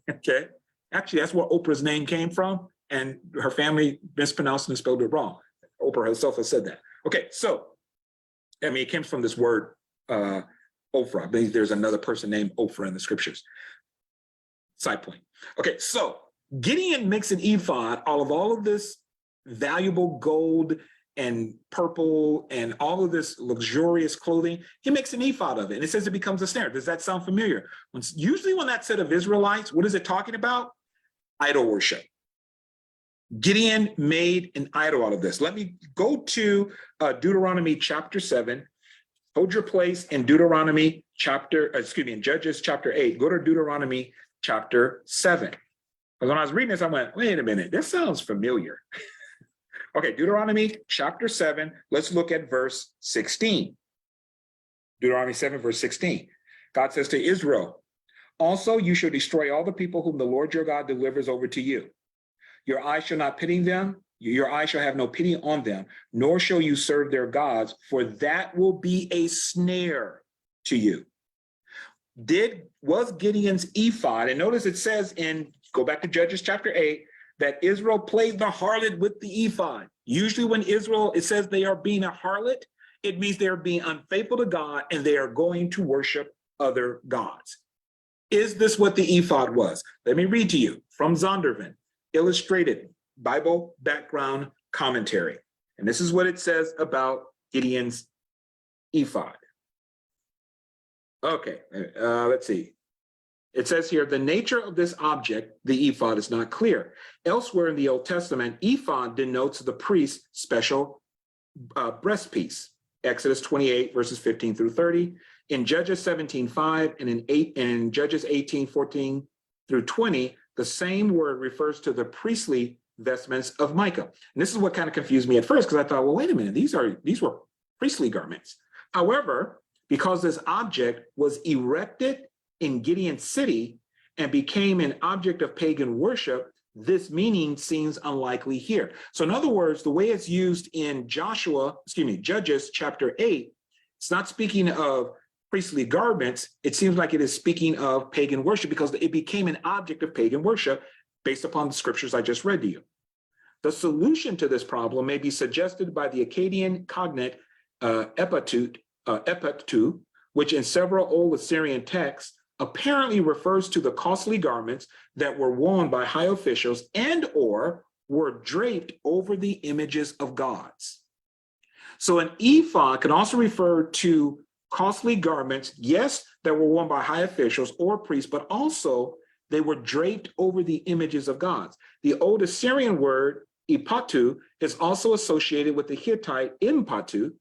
Okay. Actually, that's where Oprah's name came from, and her family mispronounced and spelled it wrong. Oprah herself has said that. Okay, so I mean, it comes from this word Ophrah. There's another person named Ophrah in the scriptures. Side point. Okay, so Gideon makes an ephod out of all of this valuable gold and purple and all of this luxurious clothing. He makes an ephod of it, and it says it becomes a snare. Does that sound familiar? Usually when that set of Israelites, what is it talking about? Idol worship. Gideon made an idol out of this. Let me go to Deuteronomy chapter 7. Hold your place in Deuteronomy in Judges chapter 8. Go to Deuteronomy chapter 7. Because when I was reading this, I went, wait a minute, this sounds familiar. Okay, Deuteronomy chapter 7. Let's look at verse 16. Deuteronomy 7, verse 16. God says to Israel, also you shall destroy all the people whom the Lord your God delivers over to you. Your eye shall not pity them, your eye shall have no pity on them, nor shall you serve their gods, for that will be a snare to you. Was Gideon's ephod, and notice it says go back to Judges chapter 8, that Israel played the harlot with the ephod. Usually when it says they are being a harlot, it means they are being unfaithful to God and they are going to worship other gods. Is this what the ephod was? Let me read to you from Zondervan, Illustrated Bible Background Commentary. And this is what it says about Gideon's ephod. Okay, let's see. It says here, the nature of this object, the ephod, is not clear. Elsewhere in the Old Testament, ephod denotes the priest's special breastpiece. Exodus 28, verses 15 through 30. In Judges 17:5 and in Judges 18:14 through 20, the same word refers to the priestly vestments of Micah. And this is what kind of confused me at first, because I thought, well, wait a minute, these were priestly garments. However, because this object was erected in Gideon's city and became an object of pagan worship, this meaning seems unlikely here. So in other words, the way it's used in Judges chapter 8, it's not speaking of priestly garments. It seems like it is speaking of pagan worship because it became an object of pagan worship based upon the scriptures I just read to you. The solution to this problem may be suggested by the Akkadian cognate epatu, which in several old Assyrian texts apparently refers to the costly garments that were worn by high officials and or were draped over the images of gods. So an ephod can also refer to costly garments, yes, that were worn by high officials or priests, but also they were draped over the images of gods. The old Assyrian word ipatu is also associated with the Hittite ipantu,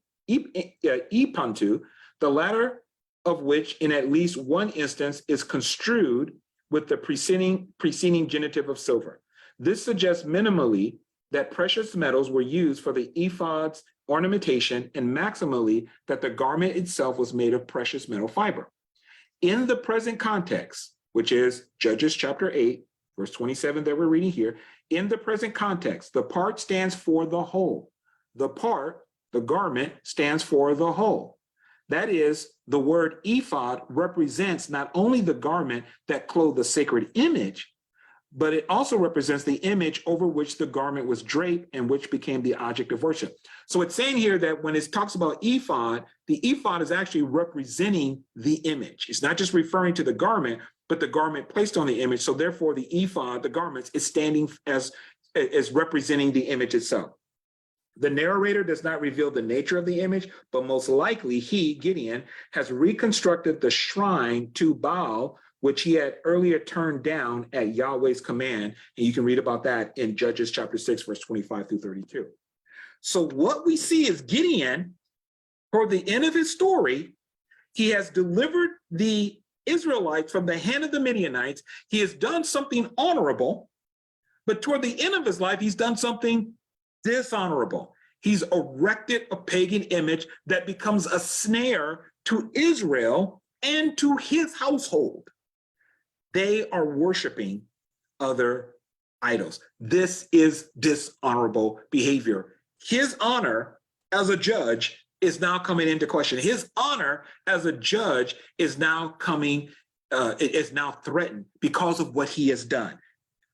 the latter of which in at least one instance is construed with the preceding genitive of silver. This suggests minimally that precious metals were used for the ephod's ornamentation and maximally that the garment itself was made of precious metal fiber. In the present context, which is Judges chapter 8, verse 27 that we're reading here, in the present context, the part stands for the whole. The garment, stands for the whole. That is, the word ephod represents not only the garment that clothed the sacred image, but it also represents the image over which the garment was draped and which became the object of worship. So it's saying here that when it talks about ephod, the ephod is actually representing the image. It's not just referring to the garment, but the garment placed on the image. So therefore the ephod, the garments, is standing as representing the image itself. The narrator does not reveal the nature of the image, but most likely he, Gideon, has reconstructed the shrine to Baal, which he had earlier turned down at Yahweh's command. And you can read about that in Judges chapter 6, verse 25 through 32. So what we see is Gideon, toward the end of his story, he has delivered the Israelites from the hand of the Midianites. He has done something honorable, but toward the end of his life, he's done something dishonorable. He's erected a pagan image that becomes a snare to Israel and to his household. They are worshiping other idols. This is dishonorable behavior. His honor as a judge is now coming into question. His honor as a judge is now is now threatened because of what he has done.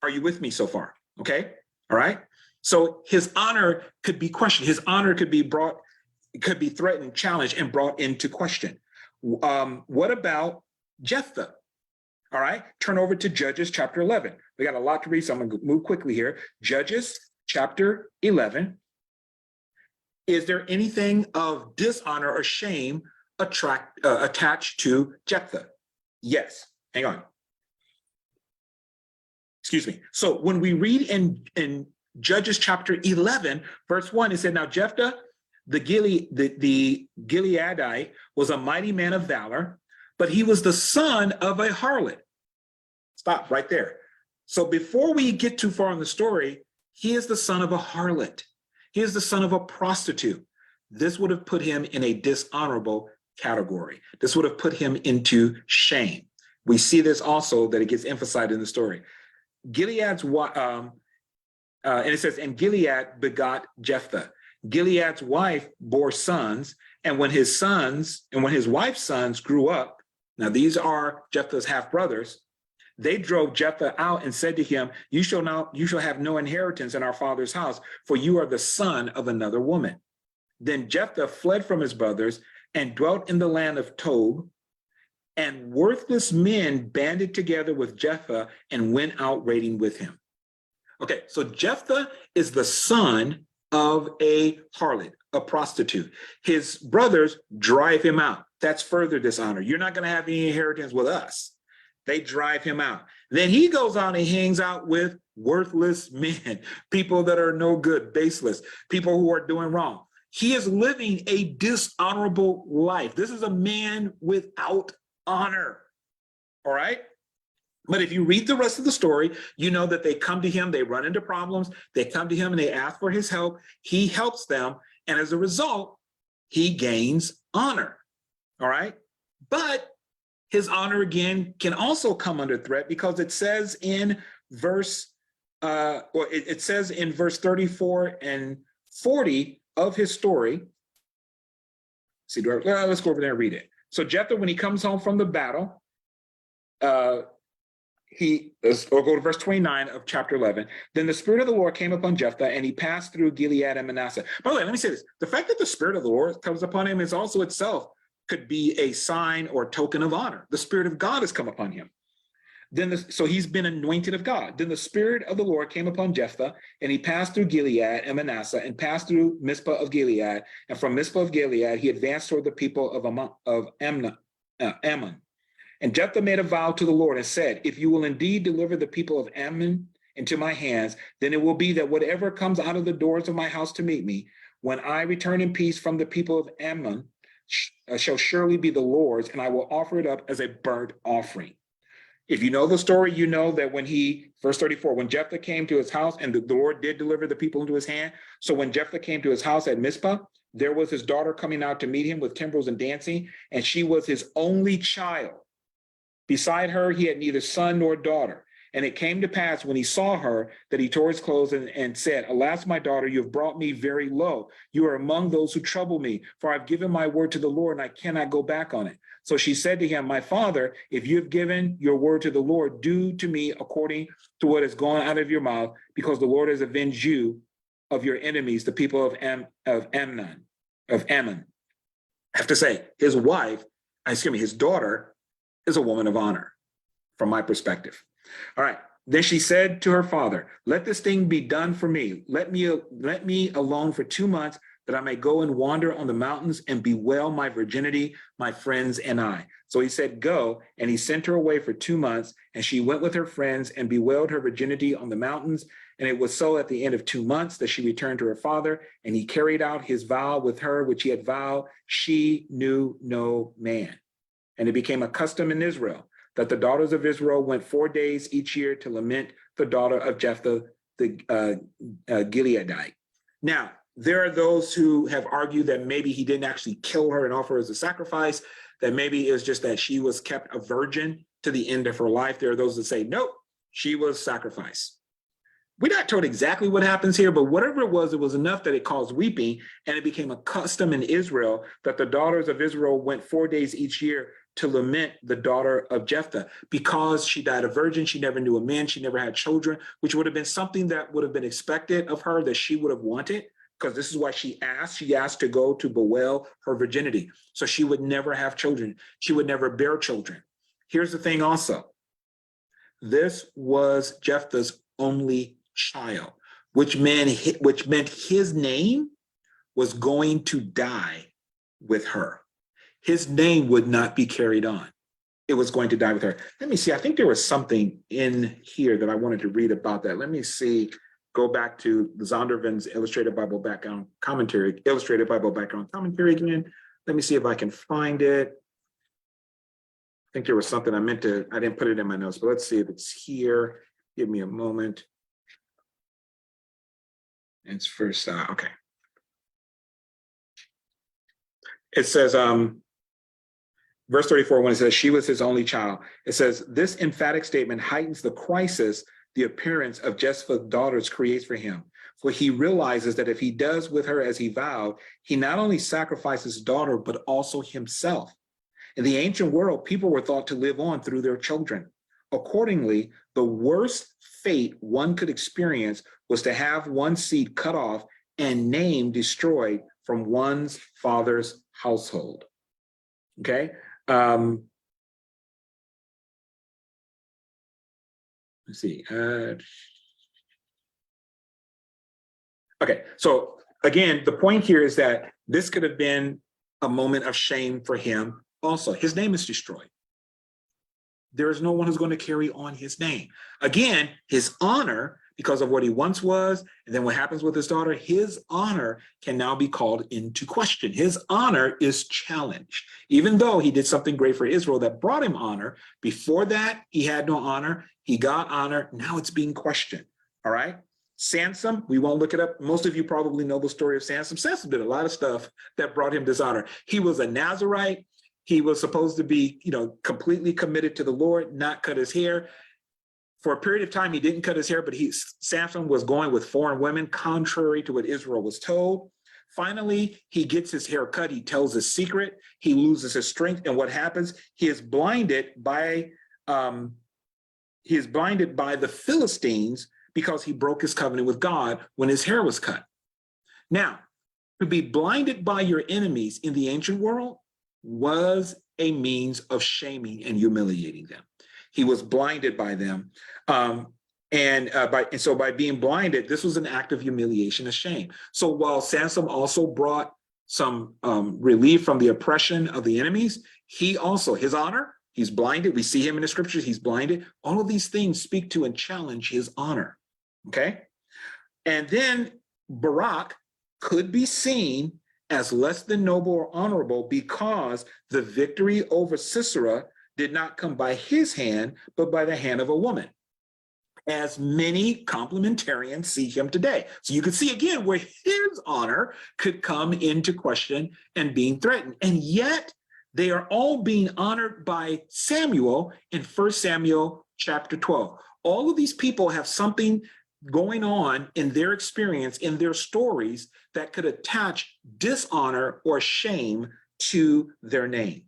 Are you with me so far? Okay. All right. So his honor could be questioned. His honor could be threatened, challenged, and brought into question. What about Jephthah? All right, turn over to Judges chapter 11. We got a lot to read, so I'm going to move quickly here. Judges chapter 11. Is there anything of dishonor or shame attached to Jephthah? Yes. Hang on. Excuse me. So when we read in Judges chapter 11, verse 1, it said, now Jephthah, the Gileadite, was a mighty man of valor, but he was the son of a harlot. Stop right there. So before we get too far in the story, he is the son of a harlot. He is the son of a prostitute. This would have put him in a dishonorable category. This would have put him into shame. We see this also that it gets emphasized in the story. Gilead's and it says, and Gilead begot Jephthah. Gilead's wife bore sons, and when his wife's sons grew up, now these are Jephthah's half brothers, they drove Jephthah out and said to him, you shall have no inheritance in our father's house, for you are the son of another woman. Then Jephthah fled from his brothers and dwelt in the land of Tob, and worthless men banded together with Jephthah and went out raiding with him. Okay, so Jephthah is the son of a harlot, a prostitute. His brothers drive him out. That's further dishonor. You're not going to have any inheritance with us. They drive him out. Then he goes on and hangs out with worthless men, people that are no good, baseless, people who are doing wrong. He is living a dishonorable life. This is a man without honor. All right? But if you read the rest of the story, you know that they come to him, they run into problems, they come to him and they ask for his help. He helps them. And as a result, he gains honor. All right? But his honor again can also come under threat, because it says in verse 34 and 40 of his story. Let's go over there and read it. So Jephthah, when he comes home from the battle, let's go to verse 29 of chapter 11. Then the Spirit of the Lord came upon Jephthah, and he passed through Gilead and Manasseh. By the way, let me say this. The fact that the Spirit of the Lord comes upon him is also itself could be a sign or token of honor. The Spirit of God has come upon him. So he's been anointed of God. Then the Spirit of the Lord came upon Jephthah, and he passed through Gilead and Manasseh, and passed through Mizpah of Gilead. And from Mizpah of Gilead, he advanced toward the people of Ammon. And Jephthah made a vow to the Lord and said, if you will indeed deliver the people of Ammon into my hands, then it will be that whatever comes out of the doors of my house to meet me, when I return in peace from the people of Ammon, shall surely be the Lord's, and I will offer it up as a burnt offering. If you know the story, you know that verse 34, when Jephthah came to his house, and the Lord did deliver the people into his hand. So when Jephthah came to his house at Mizpah, there was his daughter coming out to meet him with timbrels and dancing, and she was his only child. Beside her, he had neither son nor daughter. And it came to pass when he saw her that he tore his clothes and said, alas, my daughter, you have brought me very low. You are among those who trouble me, for I've given my word to the Lord, and I cannot go back on it. So she said to him, my father, if you have given your word to the Lord, do to me according to what has gone out of your mouth, because the Lord has avenged you of your enemies, the people of Ammon. I have to say, his daughter is a woman of honor, from my perspective. All right. Then she said to her father, let this thing be done for me. Let me alone for 2 months, that I may go and wander on the mountains and bewail my virginity, my friends and I. So he said, go, and he sent her away for 2 months, and she went with her friends and bewailed her virginity on the mountains. And it was so at the end of 2 months that she returned to her father, and he carried out his vow with her, which he had vowed. She knew no man. And it became a custom in Israel that the daughters of Israel went 4 days each year to lament the daughter of Jephthah, the Gileadite. Now, there are those who have argued that maybe he didn't actually kill her and offer her as a sacrifice, that maybe it was just that she was kept a virgin to the end of her life. There are those that say, nope, she was sacrificed. We're not told exactly what happens here, but whatever it was enough that it caused weeping, and it became a custom in Israel that the daughters of Israel went 4 days each year to lament the daughter of Jephthah, because she died a virgin. She never knew a man. She never had children, which would have been something that would have been expected of her, that she would have wanted, because this is why she asked. She asked to go to bewail her virginity. So she would never have children. She would never bear children. Here's the thing also. This was Jephthah's only child, which meant his name was going to die with her. His name would not be carried on. It was going to die with her. Let me see. I think there was something in here that I wanted to read about that. Let me see. go back to Zondervan's Illustrated Bible Background Commentary again. Let me see if I can find it. I think there was something I didn't put it in my notes, but let's see if it's here. Give me a moment. It's first, okay. It says, verse 34, when it says she was his only child, it says, this emphatic statement heightens the crisis the appearance of Jephthah's daughters creates for him. For he realizes that if he does with her as he vowed, he not only sacrifices his daughter, but also himself. In the ancient world, people were thought to live on through their children. Accordingly, the worst fate one could experience was to have one's seed cut off and name destroyed from one's father's household. Okay. Let's see. Okay. So again, the point here is that this could have been a moment of shame for him. Also, his name is destroyed. There is no one who's going to carry on his name. Again, his honor, because of what he once was, and then what happens with his daughter, his honor can now be called into question. His honor is challenged. Even though he did something great for Israel that brought him honor, before that, he had no honor. He got honor. Now it's being questioned. All right? Samson, we won't look it up. Most of you probably know the story of Samson. Samson did a lot of stuff that brought him dishonor. He was a Nazirite. He was supposed to be, completely committed to the Lord, not cut his hair. For a period of time, he didn't cut his hair, but Samson was going with foreign women, contrary to what Israel was told. Finally, he gets his hair cut. He tells his secret. He loses his strength. And what happens? He is blinded by the Philistines because he broke his covenant with God when his hair was cut. Now, to be blinded by your enemies in the ancient world was a means of shaming and humiliating them. He was blinded by them. So by being blinded, this was an act of humiliation and shame. So while Samson also brought some relief from the oppression of the enemies, his honor, he's blinded. We see him in the scriptures, he's blinded. All of these things speak to and challenge his honor. Okay. And then Barak could be seen as less than noble or honorable because the victory over Sisera did not come by his hand, but by the hand of a woman, as many complementarians see him today. So you can see again where his honor could come into question and being threatened. And yet they are all being honored by Samuel in 1 Samuel chapter 12. All of these people have something going on in their experience, in their stories, that could attach dishonor or shame to their name.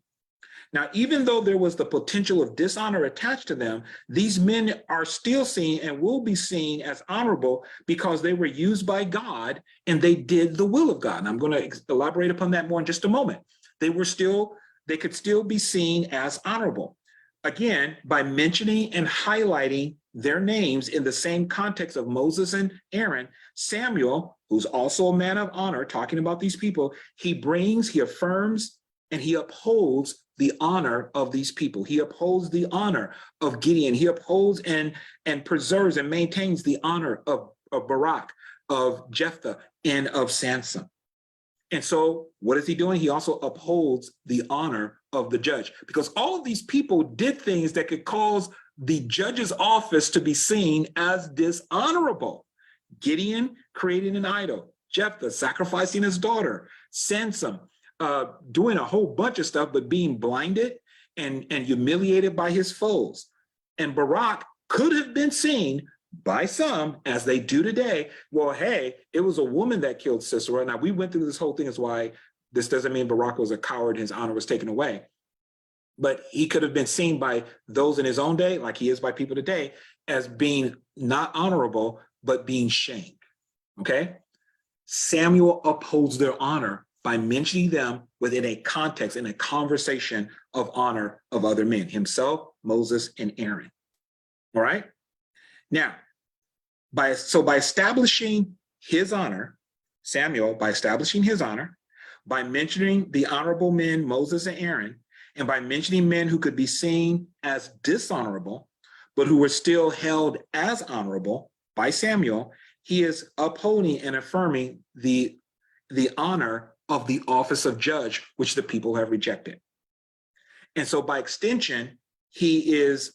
Now, even though there was the potential of dishonor attached to them, these men are still seen and will be seen as honorable because they were used by God and they did the will of God. And I'm going to elaborate upon that more in just a moment. They could still be seen as honorable. Again, by mentioning and highlighting their names in the same context of Moses and Aaron, Samuel, who's also a man of honor, talking about these people, he affirms, and he upholds the honor of these people. He upholds the honor of Gideon. He upholds and preserves and maintains the honor of Barak, of Jephthah, and of Samson. And so what is he doing? He also upholds the honor of the judge, because all of these people did things that could cause the judge's office to be seen as dishonorable. Gideon creating an idol, Jephthah sacrificing his daughter, Samson doing a whole bunch of stuff, but being blinded and humiliated by his foes. And Barak could have been seen by some, as they do today, well, hey, it was a woman that killed Sisera. Now, we went through this whole thing as why this doesn't mean Barak was a coward, his honor was taken away. But he could have been seen by those in his own day, like he is by people today, as being not honorable, but being shamed, okay? Samuel upholds their honor by mentioning them within a context, in a conversation of honor of other men, himself, Moses, and Aaron, all right? Now, by establishing his honor, Samuel, by establishing his honor, by mentioning the honorable men, Moses and Aaron, and by mentioning men who could be seen as dishonorable, but who were still held as honorable by Samuel, he is upholding and affirming the honor of the office of judge, which the people have rejected. And so by extension, he is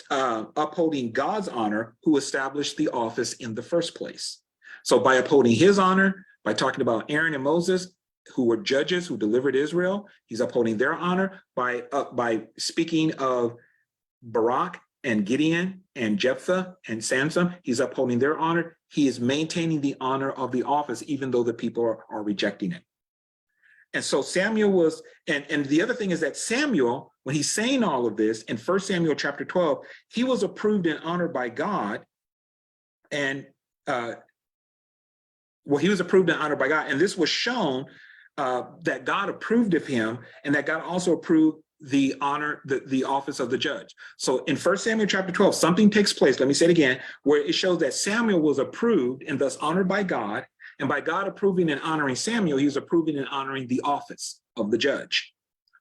upholding God's honor, who established the office in the first place. So by upholding his honor, by talking about Aaron and Moses, who were judges who delivered Israel, he's upholding their honor. By speaking of Barak and Gideon and Jephthah and Samson, he's upholding their honor. He is maintaining the honor of the office, even though the people are rejecting it. And so Samuel was, and the other thing is that Samuel, when he's saying all of this in 1 Samuel chapter 12, he was approved and honored by God. And he was approved and honored by God. And this was shown that God approved of him, and that God also approved the honor, the office of the judge. So in 1 Samuel chapter 12, something takes place, let me say it again, where it shows that Samuel was approved and thus honored by God. And by God approving and honoring Samuel, he was approving and honoring the office of the judge,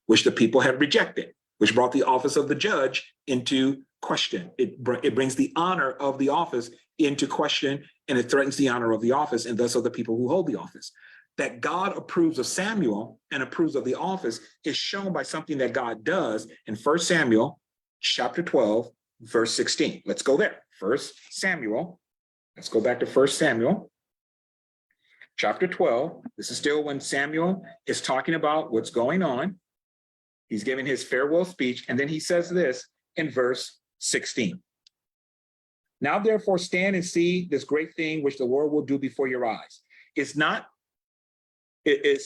which the people had rejected, which brought the office of the judge into question. It brings the honor of the office into question, and it threatens the honor of the office, and thus of the people who hold the office. That God approves of Samuel and approves of the office is shown by something that God does in 1 Samuel chapter 12, verse 16. Let's go there. 1 Samuel. Let's go back to 1 Samuel chapter 12. This is still when Samuel is talking about what's going on. He's giving his farewell speech, and then he says this in verse 16. Now therefore stand and see this great thing which the Lord will do before your eyes. Is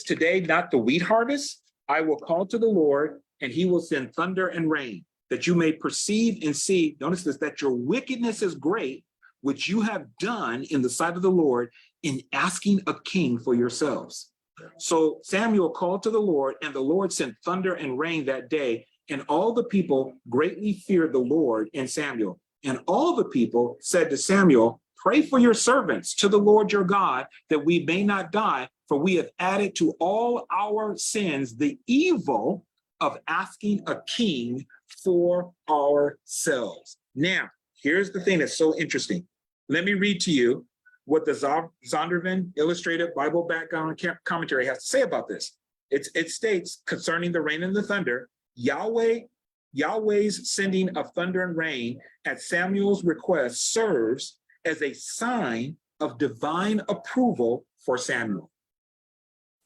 today not the wheat harvest? I will call to the Lord, and he will send thunder and rain, that you may perceive and see, notice this, that your wickedness is great, which you have done in the sight of the Lord in asking a king for yourselves. So Samuel called to the Lord, and the Lord sent thunder and rain that day, and all the people greatly feared the Lord and Samuel. And all the people said to Samuel, pray for your servants to the Lord your God, that we may not die, for we have added to all our sins the evil of asking a king for ourselves. Now, here's the thing that's so interesting. Let me read to you what the Zondervan Illustrated Bible Background Commentary has to say about this. It states concerning the rain and the thunder, Yahweh's sending of thunder and rain at Samuel's request serves as a sign of divine approval for Samuel.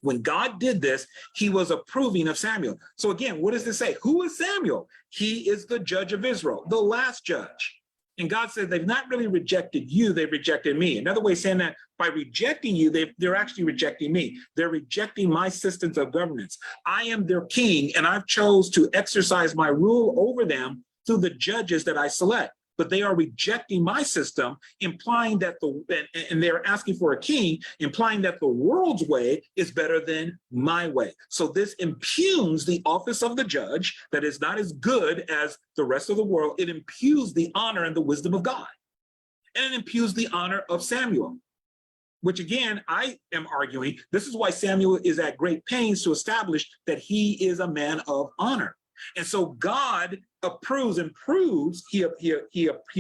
When God did this, he was approving of Samuel. So again, what does this say? Who is Samuel? He is the judge of Israel, the last judge. And God said, they've not really rejected you, they've rejected me. Another way of saying that, by rejecting you, they're actually rejecting me. They're rejecting my systems of governance. I am their king, and I've chose to exercise my rule over them through the judges that I select. But they are rejecting my system, implying that and they're asking for a king, implying that the world's way is better than my way. So this impugns the office of the judge, that is not as good as the rest of the world. It impugns the honor and the wisdom of God. And it impugns the honor of Samuel, which again, I am arguing, this is why Samuel is at great pains to establish that he is a man of honor. And so God approves and proves, he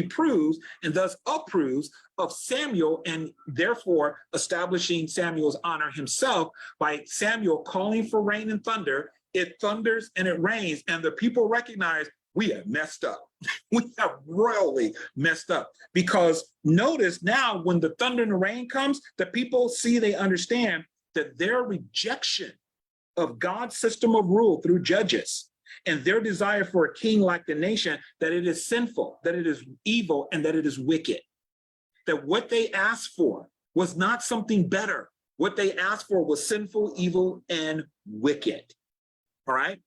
proves and thus approves of Samuel, and therefore establishing Samuel's honor himself by Samuel calling for rain and thunder. It thunders and it rains, and the people recognize we have messed up. We have royally messed up, because notice now when the thunder and the rain comes, the people see, they understand that their rejection of God's system of rule through judges and their desire for a king like the nation, that it is sinful, that it is evil, and that it is wicked. That what they asked for was not something better. What they asked for was sinful, evil, and wicked. All right?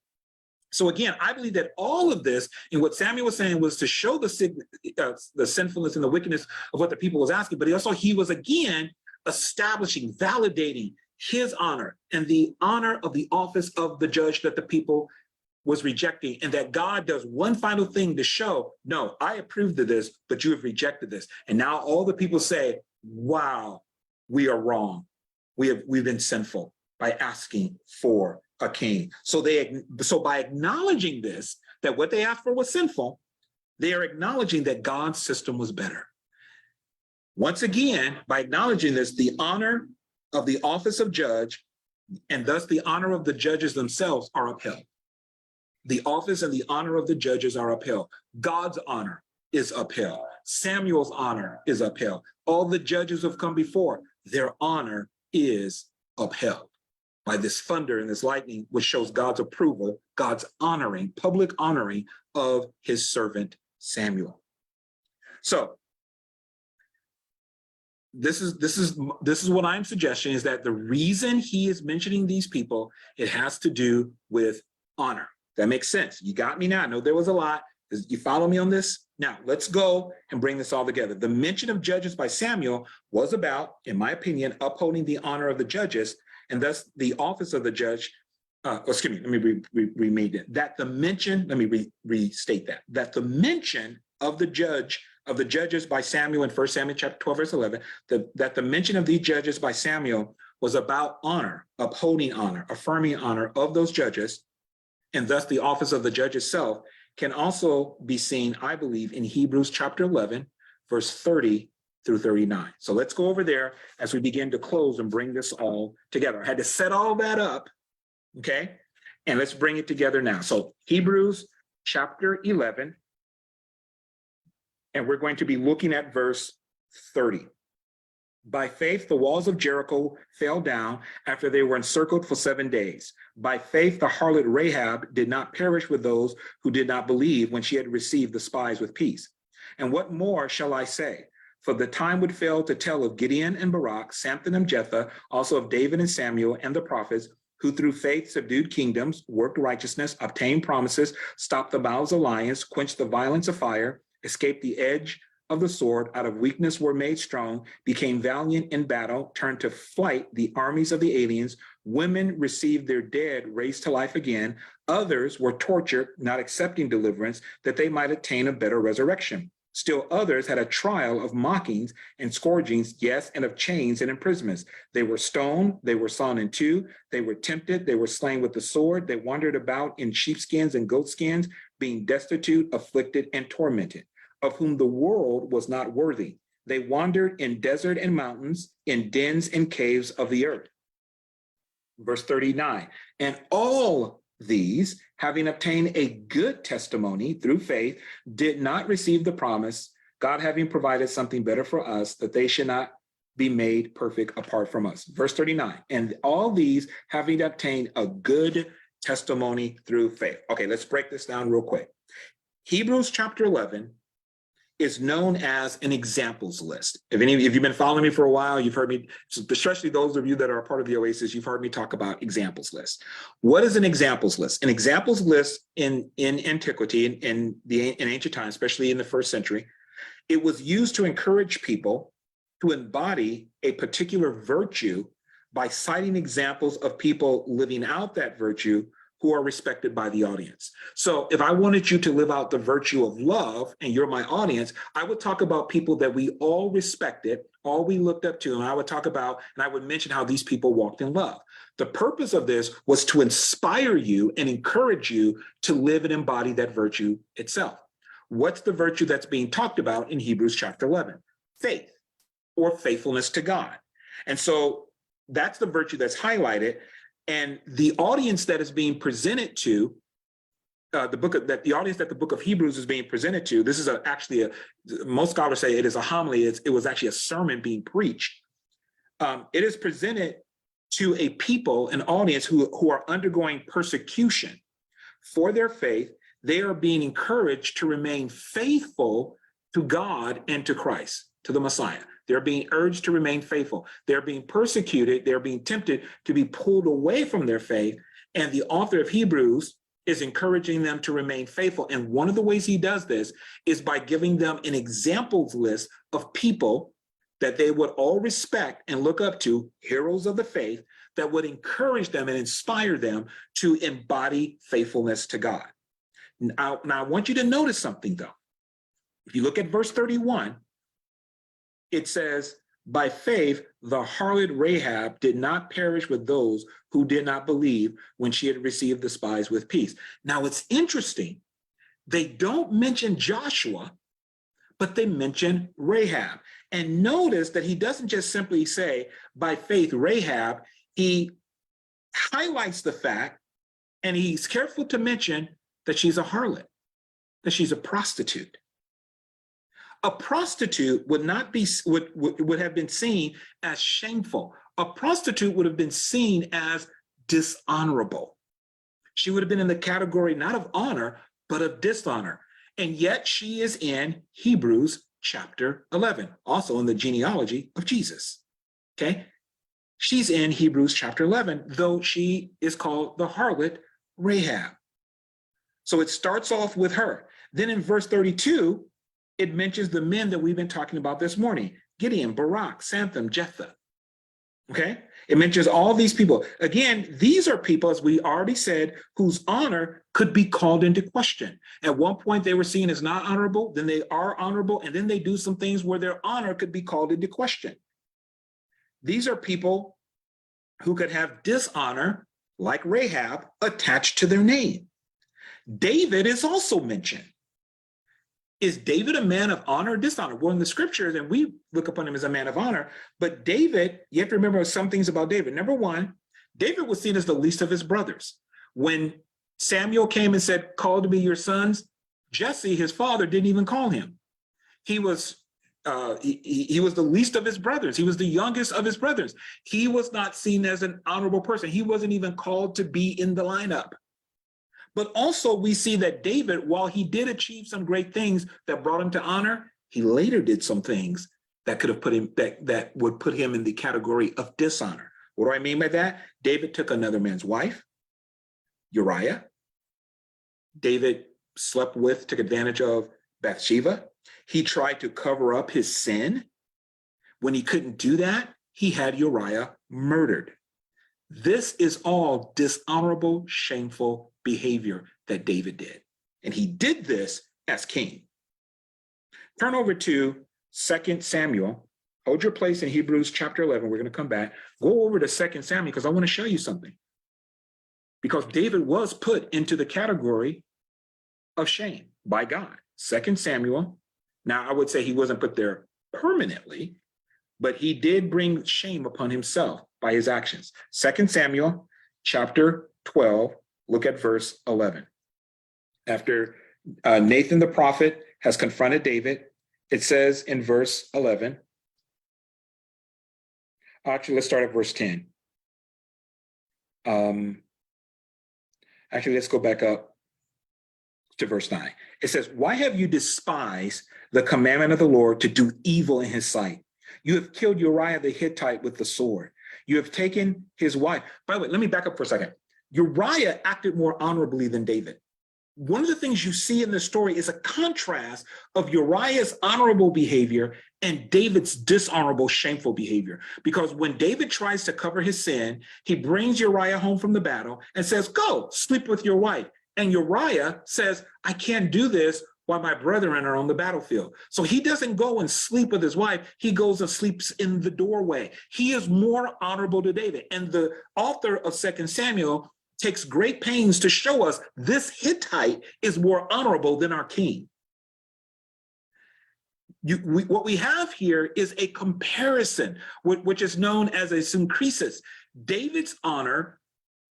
So again, I believe that all of this, and what Samuel was saying, was to show the sinfulness and the wickedness of what the people was asking, but he was again establishing, validating his honor and the honor of the office of the judge that the people was rejecting, and that God does one final thing to show, no, I approved of this, but you have rejected this. And now all the people say, wow, we are wrong. We've been sinful by asking for a king. So by acknowledging this, that what they asked for was sinful, they are acknowledging that God's system was better. Once again, by acknowledging this, the honor of the office of judge and thus the honor of the judges themselves are upheld. The office and the honor of the judges are upheld. God's honor is upheld. Samuel's honor is upheld. All the judges who have come before, their honor is upheld by this thunder and this lightning, which shows God's approval, God's honoring, public honoring of his servant Samuel. So this is what I'm suggesting, is that the reason he is mentioning these people, it has to do with honor. That makes sense. You got me now. I know there was a lot. You follow me on this? Now, let's go and bring this all together. The mention of judges by Samuel was about, in my opinion, upholding the honor of the judges, and thus the office of the judge. Excuse me, let me remake it. That the mention, let me restate that. That the mention of the judges by Samuel in 1 Samuel chapter 12, verse 11, that the mention of these judges by Samuel was about honor, upholding honor, affirming honor of those judges, and thus the office of the judge itself can also be seen, I believe, in Hebrews chapter 11, verse 30 through 39. So let's go over there as we begin to close and bring this all together. I had to set all that up, okay? And let's bring it together now. So Hebrews chapter 11, and we're going to be looking at verse 30. By faith, the walls of Jericho fell down after they were encircled for 7 days. By faith, the harlot Rahab did not perish with those who did not believe when she had received the spies with peace. And what more shall I say? For the time would fail to tell of Gideon and Barak, Samson and Jephthah, also of David and Samuel and the prophets, who through faith subdued kingdoms, worked righteousness, obtained promises, stopped the mouths of lions, quenched the violence of fire, escaped the edge of the sword, out of weakness were made strong, became valiant in battle, turned to flight the armies of the aliens. Women received their dead raised to life again. Others were tortured, not accepting deliverance, that they might attain a better resurrection. Still others had a trial of mockings and scourgings, yes, and of chains and imprisonments. They were stoned, they were sawn in two, they were tempted, they were slain with the sword, they wandered about in sheepskins and goatskins, being destitute, afflicted, and tormented, of whom the world was not worthy. They wandered in desert and mountains, in dens and caves of the earth. Verse 39, and all these, having obtained a good testimony through faith, did not receive the promise, God having provided something better for us, that they should not be made perfect apart from us. Verse 39, and all these having obtained a good testimony through faith. Okay, let's break this down real quick. Hebrews chapter 11 is known as an examples list. If you've been following me for a while, you've heard me, especially those of you that are a part of the Oasis, you've heard me talk about examples lists. What is an examples list? An examples list in antiquity, in ancient times, especially in the first century, it was used to encourage people to embody a particular virtue by citing examples of people living out that virtue who are respected by the audience. So if I wanted you to live out the virtue of love and you're my audience, I would talk about people that we all respected, all we looked up to, and I would talk about, and I would mention how these people walked in love. The purpose of this was to inspire you and encourage you to live and embody that virtue itself. What's the virtue that's being talked about in Hebrews chapter 11? Faith, or faithfulness to God. And so that's the virtue that's highlighted. And the audience that is being presented to, the audience that the book of Hebrews is being presented to, this is most scholars say it is a homily. It was actually a sermon being preached. It is presented to a people, an audience who are undergoing persecution for their faith. They are being encouraged to remain faithful to God and to Christ, to the Messiah. They're being urged to remain faithful. They're being persecuted. They're being tempted to be pulled away from their faith. And the author of Hebrews is encouraging them to remain faithful. And one of the ways he does this is by giving them an examples list of people that they would all respect and look up to, heroes of the faith, that would encourage them and inspire them to embody faithfulness to God. Now I want you to notice something, though. If you look at verse 31, it says, by faith, the harlot Rahab did not perish with those who did not believe when she had received the spies with peace. Now, it's interesting. They don't mention Joshua, but they mention Rahab. And notice that he doesn't just simply say, by faith, Rahab. He highlights the fact, and he's careful to mention that she's a harlot, that she's a prostitute. A prostitute would not be would have been seen as shameful. A prostitute would have been seen as dishonorable. She would have been in the category not of honor, but of dishonor. And yet she is in Hebrews chapter 11, also in the genealogy of Jesus. Okay? She's in Hebrews chapter 11, though she is called the harlot Rahab. So it starts off with her. Then in verse 32, it mentions the men that we've been talking about this morning: Gideon, Barak, Samson, Jephthah. Okay? It mentions all these people. Again, these are people, as we already said, whose honor could be called into question. At one point, they were seen as not honorable, then they are honorable, and then they do some things where their honor could be called into question. These are people who could have dishonor, like Rahab, attached to their name. David is also mentioned. Is David a man of honor or dishonor? Well, in the scriptures, and we look upon him as a man of honor, but David, you have to remember some things about David. Number one, David was seen as the least of his brothers. When Samuel came and said, "Call to me your sons," Jesse, his father, didn't even call him. He was the least of his brothers. He was the youngest of his brothers. He was not seen as an honorable person. He wasn't even called to be in the lineup. But also we see that David, while he did achieve some great things that brought him to honor, he later did some things that could have put him, that would put him in the category of dishonor. What do I mean by that? David took another man's wife, Uriah. David slept with, took advantage of Bathsheba. He tried to cover up his sin. When he couldn't do that, he had Uriah murdered. This is all dishonorable, shameful behavior that David did. And he did this as king. Turn over to 2 Samuel. Hold your place in Hebrews chapter 11. We're going to come back. Go over to 2 Samuel because I want to show you something. Because David was put into the category of shame by God. 2 Samuel. Now, I would say he wasn't put there permanently, but he did bring shame upon himself by his actions. 2 Samuel chapter 12, look at verse 11. After Nathan the prophet has confronted David, it says in verse 11, actually, let's start at verse 10. Actually, let's go back up to verse 9. It says, "Why have you despised the commandment of the Lord to do evil in his sight? You have killed Uriah the Hittite with the sword. You have taken his wife." By the way, let me back up for a second. Uriah acted more honorably than David. One of the things you see in this story is a contrast of Uriah's honorable behavior and David's dishonorable, shameful behavior. Because when David tries to cover his sin, he brings Uriah home from the battle and says, "Go, sleep with your wife." And Uriah says, "I can't do this while my brethren are on the battlefield." So he doesn't go and sleep with his wife. He goes and sleeps in the doorway. He is more honorable to David. And the author of 2 Samuel takes great pains to show us this Hittite is more honorable than our king. What we have here is a comparison, which is known as a syncresis. David's honor,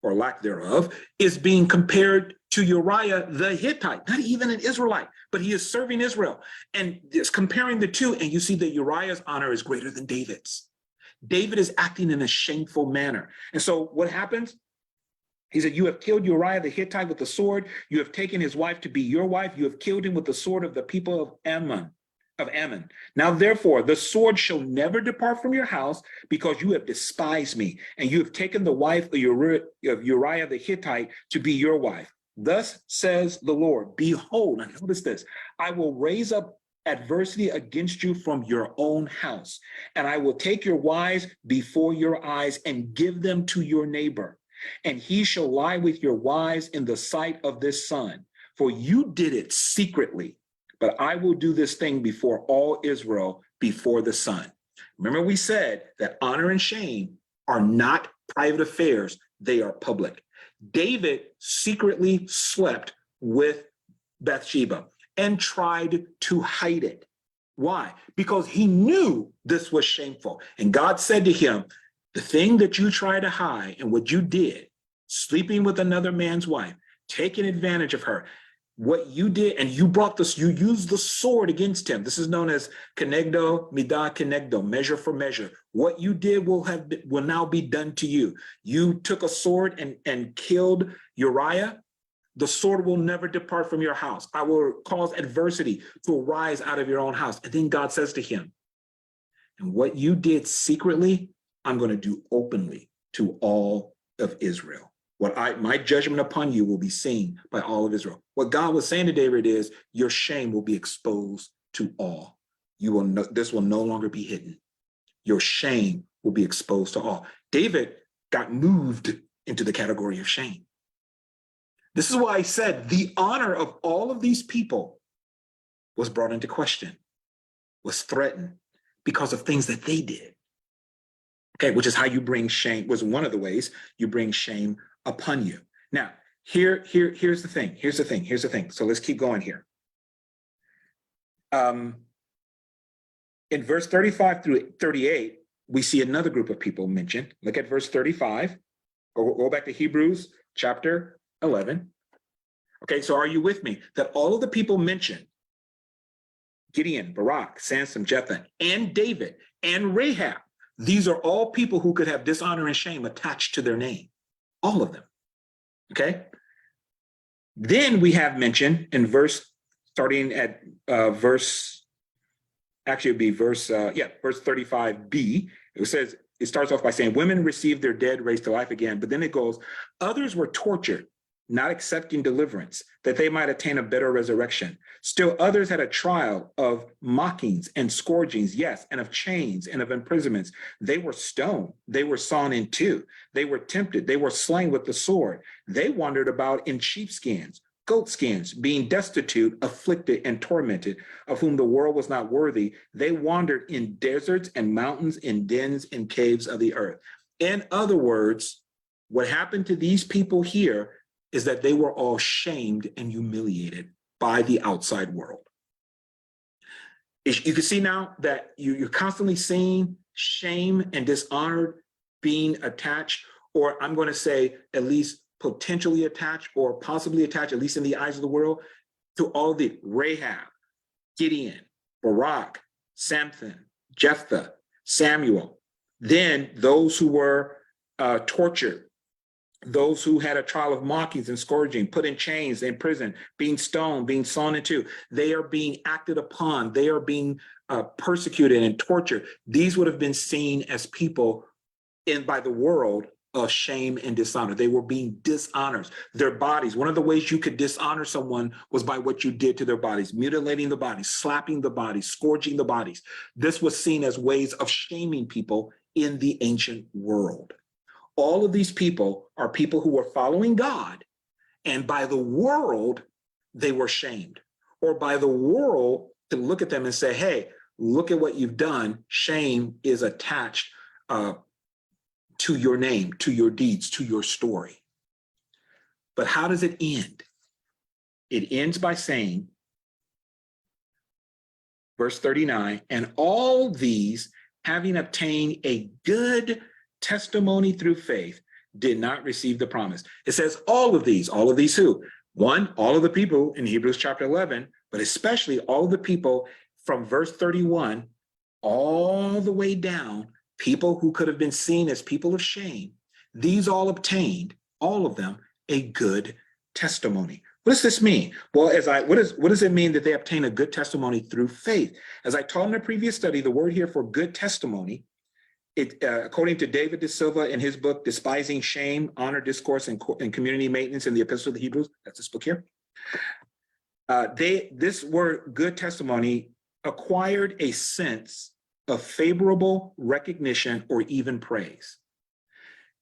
or lack thereof, is being compared to Uriah the Hittite, not even an Israelite, but he is serving Israel. And it's comparing the two, and you see that Uriah's honor is greater than David's. David is acting in a shameful manner. And so what happens? He said, "You have killed Uriah the Hittite with the sword. You have taken his wife to be your wife. You have killed him with the sword of the people of Ammon. Now, therefore, the sword shall never depart from your house, because you have despised me, and you have taken the wife of Uriah the Hittite to be your wife. Thus says the Lord, behold," and notice this, "I will raise up adversity against you from your own house, and I will take your wives before your eyes and give them to your neighbor. And he shall lie with your wives in the sight of this sun. For you did it secretly, but I will do this thing before all Israel, before the sun." Remember, we said that honor and shame are not private affairs, they are public. David secretly slept with Bathsheba and tried to hide it. Why? Because he knew this was shameful. And God said to him, the thing that you try to hide and what you did, sleeping with another man's wife, taking advantage of her, what you did, and you brought this, you used the sword against him. This is known as kenegdo, midah kenegdo, measure for measure. What you did will now be done to you. You took a sword and killed Uriah. The sword will never depart from your house. I will cause adversity to arise out of your own house. And then God says to him, and what you did secretly, I'm going to do openly to all of Israel. My judgment upon you will be seen by all of Israel. What God was saying to David is, your shame will be exposed to all. This will no longer be hidden. Your shame will be exposed to all. David got moved into the category of shame. This is why I said the honor of all of these people was brought into question, was threatened because of things that they did. Okay, which is how you bring shame, was one of the ways you bring shame upon you. Now, here's the thing. So let's keep going here. In verse 35 through 38, we see another group of people mentioned. Look at verse 35. Go back to Hebrews chapter 11. Okay, so are you with me? That all of the people mentioned, Gideon, Barak, Samson, Jephthah, and David, and Rahab, these are all people who could have dishonor and shame attached to their name. All of them. Okay? Then we have mentioned in verse 35b, it says, it starts off by saying, women received their dead raised to life again, but then it goes, others were tortured, not accepting deliverance, that they might attain a better resurrection. Still others had a trial of mockings and scourgings, yes, and of chains and of imprisonments. They were stoned, they were sawn in two, they were tempted, they were slain with the sword. They wandered about in sheepskins, goatskins, being destitute, afflicted, and tormented, of whom the world was not worthy. They wandered in deserts and mountains, in dens and caves of the earth. In other words, what happened to these people here is that they were all shamed and humiliated by the outside world. You can see now that you're constantly seeing shame and dishonor being attached, or I'm going to say at least potentially attached or possibly attached, at least in the eyes of the world, to all the Rahab, Gideon, Barak, Samson, Jephthah, Samuel. Then those who were tortured, those who had a trial of mockings and scourging, put in chains, in prison, being stoned, being sawn in two, they are being acted upon, they are being persecuted and tortured. These would have been seen as people by the world of shame and dishonor. They were being dishonored. Their bodies, one of the ways you could dishonor someone was by what you did to their bodies, mutilating the bodies, slapping the bodies, scourging the bodies. This was seen as ways of shaming people in the ancient world. All of these people are people who were following God, and by the world, they were shamed. Or by the world to look at them and say, hey, look at what you've done. Shame is attached to your name, to your deeds, to your story. But how does it end? It ends by saying, verse 39, and all these, having obtained a good testimony through faith, did not receive the promise. It says all of these who? One, all of the people in Hebrews chapter 11, but especially all of the people from verse 31 all the way down, people who could have been seen as people of shame. These all obtained, all of them, a good testimony. What does this mean? Well, what does it mean that they obtain a good testimony through faith? As I taught in a previous study, the word here for good testimony, according to David De Silva in his book, Despising Shame, Honor, Discourse, and Community Maintenance in the Epistle of the Hebrews, that's this book here. This word good testimony acquired a sense of favorable recognition or even praise.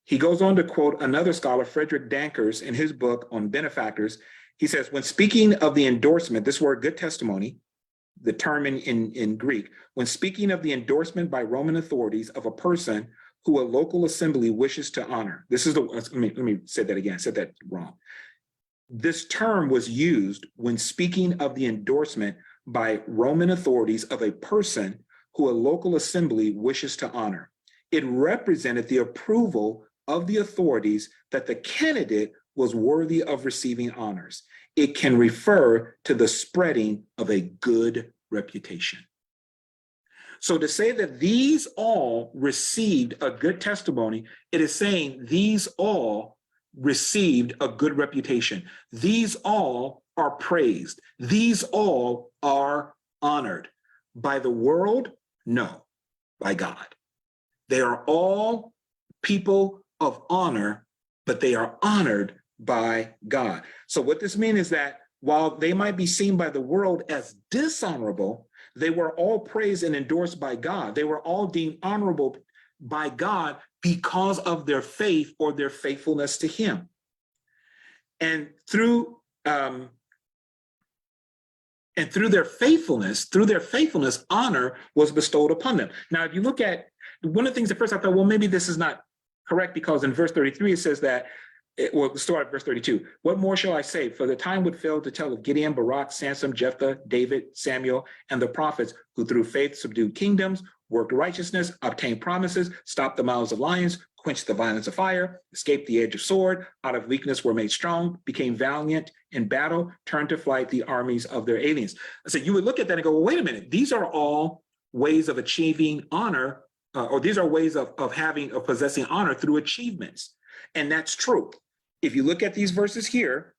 He goes on to quote another scholar, Frederick Dankers, in his book on benefactors. He says, when speaking of the endorsement, this word good testimony, the term in Greek, when speaking of the endorsement by Roman authorities of a person who a local assembly wishes to honor. This is let me say that again, I said that wrong. This term was used when speaking of the endorsement by Roman authorities of a person who a local assembly wishes to honor. It represented the approval of the authorities that the candidate was worthy of receiving honors. It can refer to the spreading of a good reputation. So to say that these all received a good testimony, it is saying these all received a good reputation. These all are praised. These all are honored. By the world? No, by God. They are all people of honor, but they are honored by God. So what this means is that while they might be seen by the world as dishonorable, they were all praised and endorsed by God. They were all deemed honorable by God because of their faith or their faithfulness to him. And through their faithfulness, honor was bestowed upon them. Now, if you look at one of the things at first I thought, well, maybe this is not correct, because in verse 33, it says that, well, start at verse 32. What more shall I say? For the time would fail to tell of Gideon, Barak, Samson, Jephthah, David, Samuel, and the prophets who through faith subdued kingdoms, worked righteousness, obtained promises, stopped the mouths of lions, quenched the violence of fire, escaped the edge of sword, out of weakness were made strong, became valiant in battle, turned to flight the armies of their aliens. So you would look at that and go, well, wait a minute, these are all ways of achieving honor, or these are ways of possessing honor through achievements. And that's true. If you look at these verses here,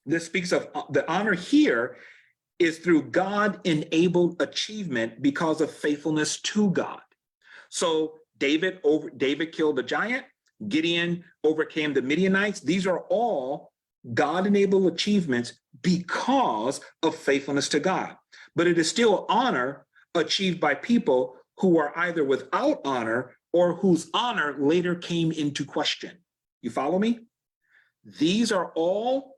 this speaks of the honor here is through God-enabled achievement because of faithfulness to God. So David killed the giant, Gideon overcame the Midianites. These are all God-enabled achievements because of faithfulness to God. But it is still honor achieved by people who are either without honor or whose honor later came into question. You follow me? These are all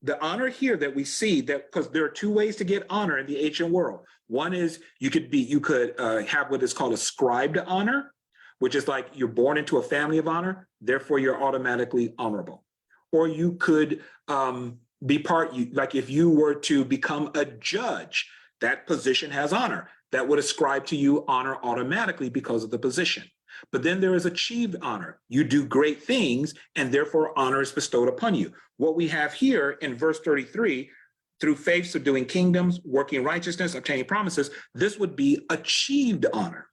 the honor here that we see, that because there are two ways to get honor in the ancient world. One is you could have what is called ascribed honor, which is like you're born into a family of honor, therefore you're automatically honorable. Or you could like if you were to become a judge, that position has honor. That would ascribe to you honor automatically because of the position. But then there is achieved honor. You do great things, and therefore honor is bestowed upon you. What we have here in verse 33, through faith subduing kingdoms, working righteousness, obtaining promises, this would be achieved honor.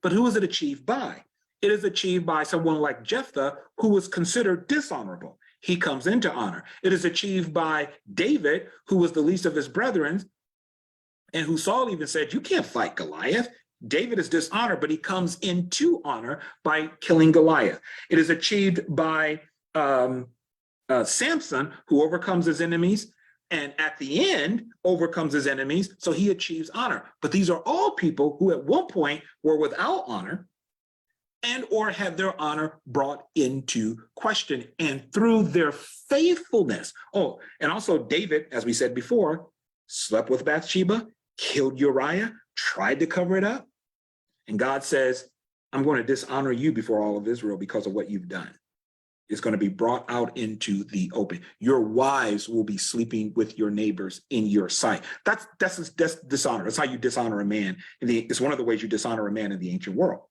But who is it achieved by? It is achieved by someone like Jephthah, who was considered dishonorable. He comes into honor. It is achieved by David, who was the least of his brethren, and who Saul even said, you can't fight Goliath. David is dishonored, but he comes into honor by killing Goliath. It is achieved by Samson, who overcomes his enemies, and at the end overcomes his enemies, so he achieves honor. But these are all people who at one point were without honor and or had their honor brought into question, and through their faithfulness. Oh, and also David, as we said before, slept with Bathsheba, killed Uriah, tried to cover it up. And God says, I'm going to dishonor you before all of Israel because of what you've done. It's going to be brought out into the open. Your wives will be sleeping with your neighbors in your sight. That's dishonor. That's how you dishonor a man. It's one of the ways you dishonor a man in the ancient world.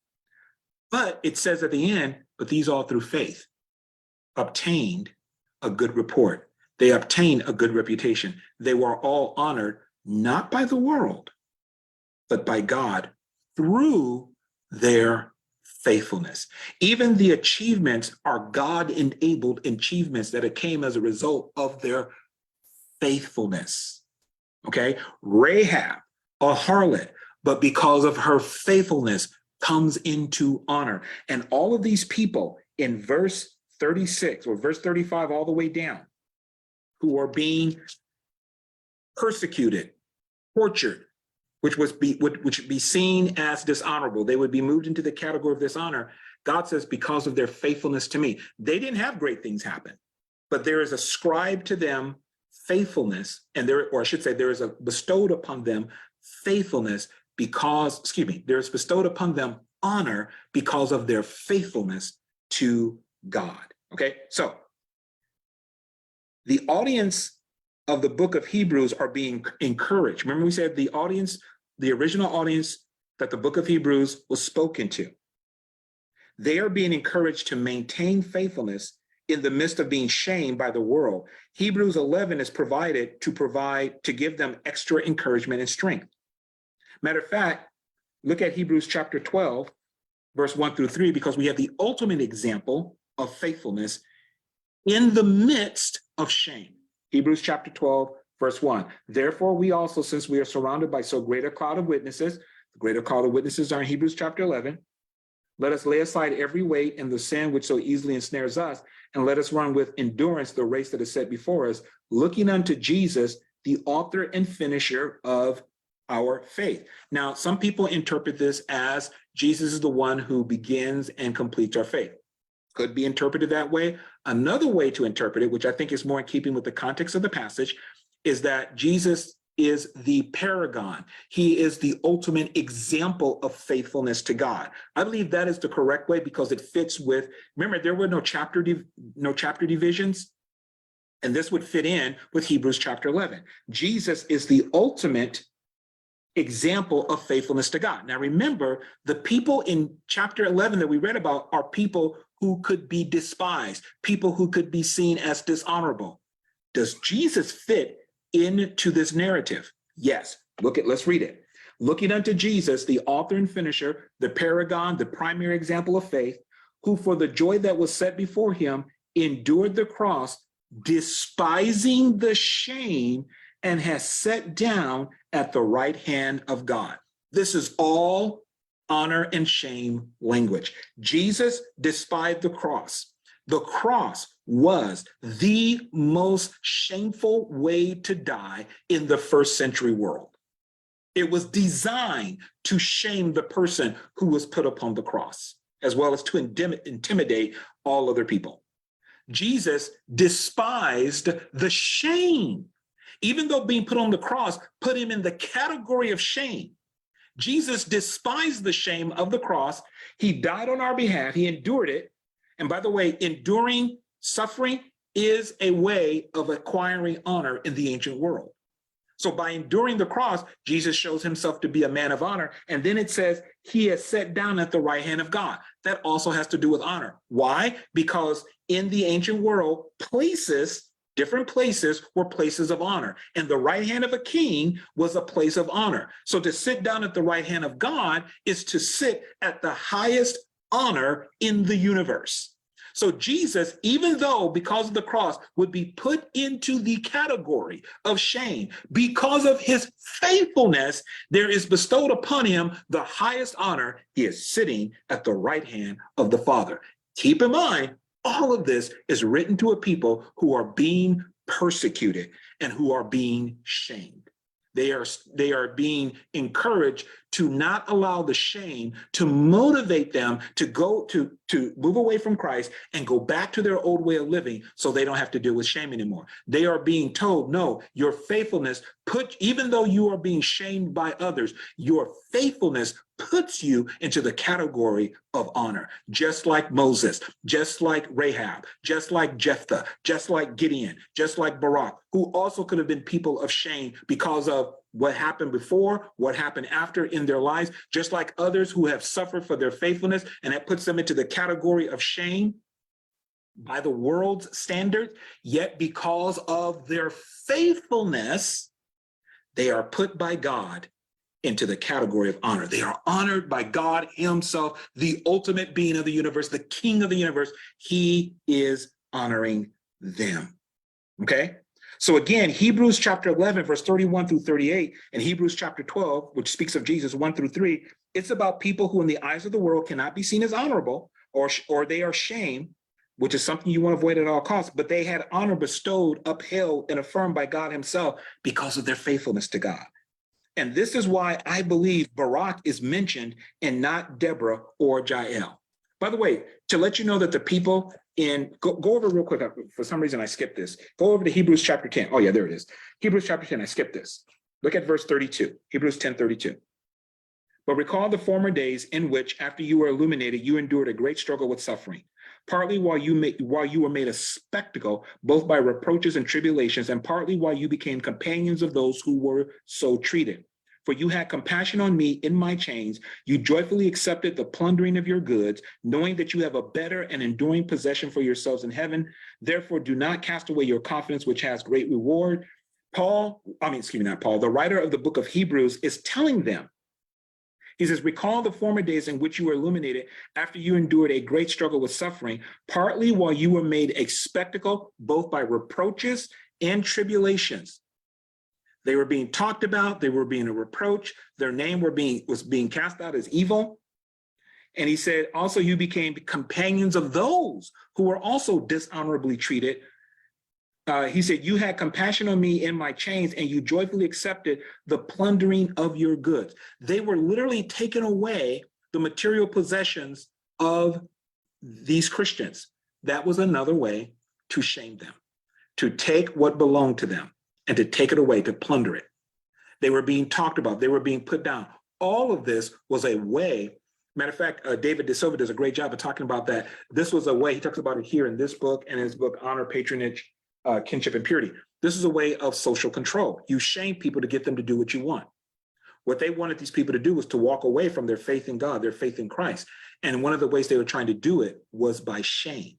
But it says at the end, but these all through faith obtained a good report. They obtained a good reputation. They were all honored, not by the world, but by God through their faithfulness. Even the achievements are God-enabled achievements that came as a result of their faithfulness. Okay? Rahab, a harlot, but because of her faithfulness, comes into honor. And all of these people in verse 36 or verse 35 all the way down, who are being persecuted, tortured, which would be seen as dishonorable. They would be moved into the category of dishonor. God says, because of their faithfulness to me. They didn't have great things happen, but there is ascribed to them faithfulness, and there is a bestowed upon them faithfulness there is bestowed upon them honor because of their faithfulness to God. Okay, so the audience of the book of Hebrews are being encouraged. Remember we said the audience, the original audience that the book of Hebrews was spoken to. They are being encouraged to maintain faithfulness in the midst of being shamed by the world. Hebrews 11 is provided to give them extra encouragement and strength. Matter of fact, look at Hebrews chapter 12, verse 1 through 3, because we have the ultimate example of faithfulness in the midst of shame. Hebrews chapter 12, verse 1. Therefore, we also, since we are surrounded by so great a cloud of witnesses, the greater cloud of witnesses are in Hebrews chapter 11, let us lay aside every weight and the sin which so easily ensnares us, and let us run with endurance the race that is set before us, looking unto Jesus, the author and finisher of our faith. Now, some people interpret this as Jesus is the one who begins and completes our faith. Could be interpreted that way. Another way to interpret it, which I think is more in keeping with the context of the passage, is that Jesus is the paragon. He is the ultimate example of faithfulness to God. I believe that is the correct way because it fits with, remember, there were no chapter divisions, and this would fit in with Hebrews chapter 11. Jesus is the ultimate example of faithfulness to God. Now remember, the people in chapter 11 that we read about are people who could be despised, people who could be seen as dishonorable. Does Jesus fit into this narrative? Yes. Let's read it. Looking unto Jesus, the author and finisher, the paragon, the primary example of faith, who for the joy that was set before him endured the cross, despising the shame, and has sat down at the right hand of God. This is all honor and shame language. Jesus despised the cross. The cross was the most shameful way to die in the first century world. It was designed to shame the person who was put upon the cross, as well as to intimidate all other people. Jesus despised the shame. Even though being put on the cross put him in the category of shame, Jesus despised the shame of the cross. He died on our behalf. He endured it. And by the way, enduring suffering is a way of acquiring honor in the ancient world. So by enduring the cross, Jesus shows himself to be a man of honor. And then it says he has sat down at the right hand of God. That also has to do with honor. Why? Because in the ancient world, different places were places of honor. And the right hand of a king was a place of honor. So to sit down at the right hand of God is to sit at the highest honor in the universe. So Jesus, even though because of the cross would be put into the category of shame, because of his faithfulness, there is bestowed upon him the highest honor. He is sitting at the right hand of the Father. Keep in mind, all of this is written to a people who are being persecuted and who are being shamed. They are being encouraged to not allow the shame to motivate them to go to move away from Christ and go back to their old way of living so they don't have to deal with shame anymore. They are being told, no, your faithfulness even though you are being shamed by others, your faithfulness puts you into the category of honor, just like Moses, just like Rahab, just like Jephthah, just like Gideon, just like Barak, who also could have been people of shame because of what happened before, what happened after in their lives, just like others who have suffered for their faithfulness, and that puts them into the category of shame by the world's standard. Yet because of their faithfulness, they are put by God into the category of honor. They are honored by God himself, the ultimate being of the universe, the king of the universe. He is honoring them. Okay? So again, Hebrews chapter 11, verse 31 through 38, and Hebrews chapter 12, which speaks of Jesus 1 through 3, it's about people who in the eyes of the world cannot be seen as honorable, or they are shamed, which is something you want to avoid at all costs, but they had honor bestowed, upheld, and affirmed by God himself because of their faithfulness to God. And this is why I believe Barak is mentioned and not Deborah or Jael. By the way, to let you know that the people go over real quick. For some reason, I skipped this. Go over to Hebrews chapter 10. Oh yeah, there it is. Hebrews chapter 10, I skipped this. Look at verse 32, Hebrews 10:32. But recall the former days in which, after you were illuminated, you endured a great struggle with suffering, partly while you were made a spectacle, both by reproaches and tribulations, and partly while you became companions of those who were so treated. For you had compassion on me in my chains. You joyfully accepted the plundering of your goods, knowing that you have a better and enduring possession for yourselves in heaven. Therefore, do not cast away your confidence, which has great reward. The writer of the book of Hebrews is telling them, he says, recall the former days in which you were illuminated after you endured a great struggle with suffering, partly while you were made a spectacle, both by reproaches and tribulations. They were being talked about, they were being a reproach, their name was being cast out as evil. And he said, also you became companions of those who were also dishonorably treated. He said, you had compassion on me in my chains, and you joyfully accepted the plundering of your goods. They were literally taking away the material possessions of these Christians. That was another way to shame them, to take what belonged to them and to take it away, to plunder it. They were being talked about. They were being put down. All of this was a way. Matter of fact, David De Silva does a great job of talking about that. This was a way, he talks about it here in this book and his book, Honor, Patronage, Kinship, and Purity. This is a way of social control. You shame people to get them to do what you want. What they wanted these people to do was to walk away from their faith in God, their faith in Christ. And one of the ways they were trying to do it was by shame,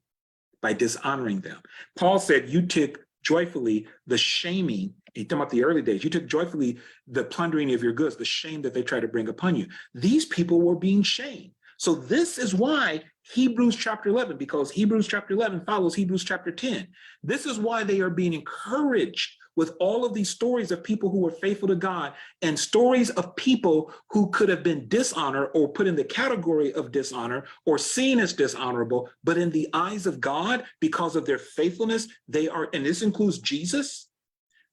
by dishonoring them. Paul said, you took joyfully the shaming, he's talking about the early days, you took joyfully the plundering of your goods, the shame that they tried to bring upon you. These people were being shamed. So this is why Hebrews chapter 11, because Hebrews chapter 11 follows Hebrews chapter 10. This is why they are being encouraged with all of these stories of people who were faithful to God and stories of people who could have been dishonored or put in the category of dishonor or seen as dishonorable, but in the eyes of God, because of their faithfulness, they are, and this includes Jesus,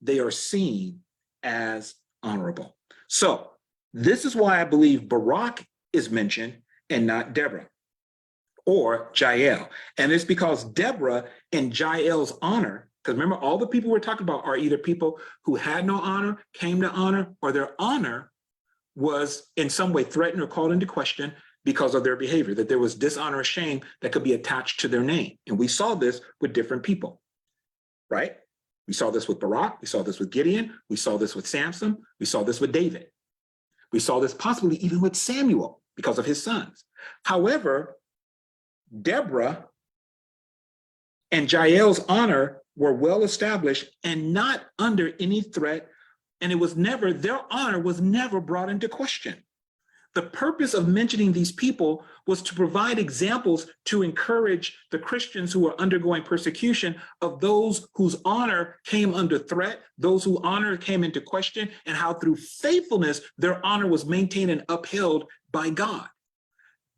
they are seen as honorable. So this is why I believe Barak is mentioned and not Deborah or Jael. And it's because Deborah and Jael's honor, because remember, all the people we're talking about are either people who had no honor, came to honor, or their honor was in some way threatened or called into question because of their behavior, that there was dishonor or shame that could be attached to their name. And we saw this with different people, right? We saw this with Barak, we saw this with Gideon, we saw this with Samson, we saw this with David. We saw this possibly even with Samuel because of his sons. However, Deborah and Jael's honor were well established and not under any threat, and their honor was never brought into question. The purpose of mentioning these people was to provide examples to encourage the Christians who were undergoing persecution of those whose honor came under threat, those whose honor came into question, and how through faithfulness, their honor was maintained and upheld by God.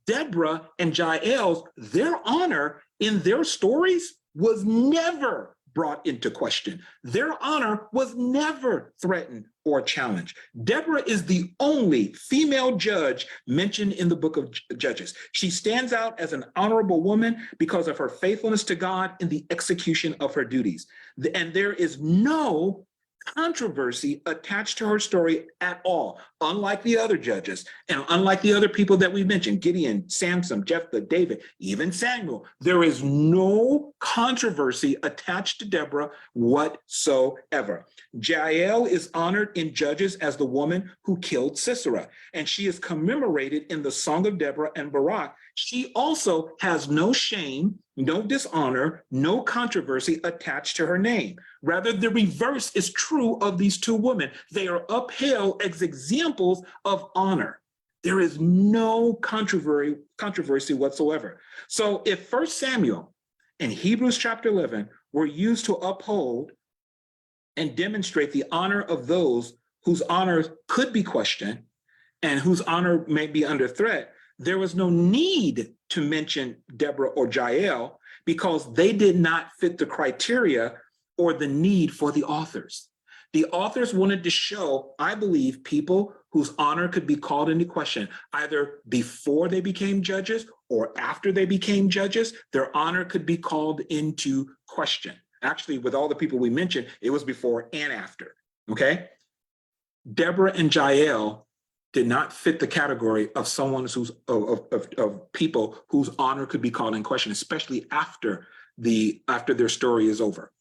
Deborah and Jael's, their honor in their stories was never brought into question. Their honor was never threatened or challenged. Deborah is the only female judge mentioned in the book of Judges. She stands out as an honorable woman because of her faithfulness to God in the execution of her duties. And there is no controversy attached to her story at all, unlike the other judges and unlike the other people that we mentioned, Gideon, Samson, Jephthah, David, even Samuel. There is no controversy attached to Deborah whatsoever. Jael is honored in Judges as the woman who killed Sisera, and she is commemorated in the Song of Deborah and Barak. She also has no shame, no dishonor, no controversy attached to her name. Rather, the reverse is true of these two women. They are upheld as examples of honor. There is no controversy whatsoever. So if 1 Samuel and Hebrews chapter 11 were used to uphold and demonstrate the honor of those whose honor could be questioned and whose honor may be under threat, there was no need to mention Deborah or Jael because they did not fit the criteria or the need for the authors. The authors wanted to show, I believe, people whose honor could be called into question, either before they became judges or after they became judges, their honor could be called into question. Actually, with all the people we mentioned, it was before and after, okay? Deborah and Jael did not fit the category of someone who's of people whose honor could be called in question, especially after their story is over.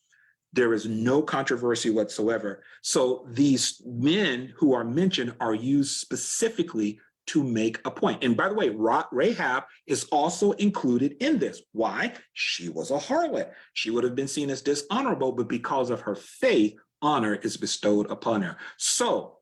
There is no controversy whatsoever. So these men who are mentioned are used specifically to make a point. And by the way, Rahab is also included in this. Why? She was a harlot. She would have been seen as dishonorable, but because of her faith, honor is bestowed upon her. So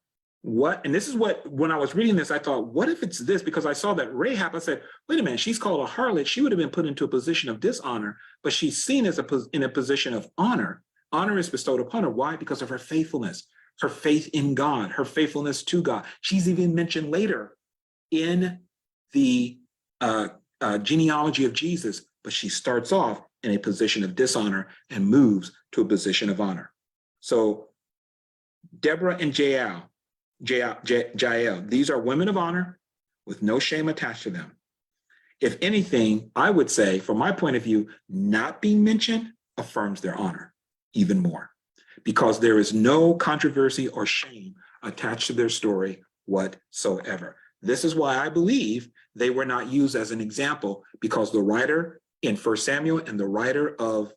and this is what, when I was reading this, I thought, what if it's this? Because I saw that Rahab, I said, wait a minute, she's called a harlot. She would have been put into a position of dishonor, but she's seen as in a position of honor. Honor is bestowed upon her. Why? Because of her faithfulness, her faith in God, her faithfulness to God. She's even mentioned later in the genealogy of Jesus, but she starts off in a position of dishonor and moves to a position of honor. So Deborah and Jael, these are women of honor with no shame attached to them. If anything, I would say, from my point of view, not being mentioned affirms their honor even more, because there is no controversy or shame attached to their story whatsoever. This is why I believe they were not used as an example, because the writer in 1 Samuel and the writer of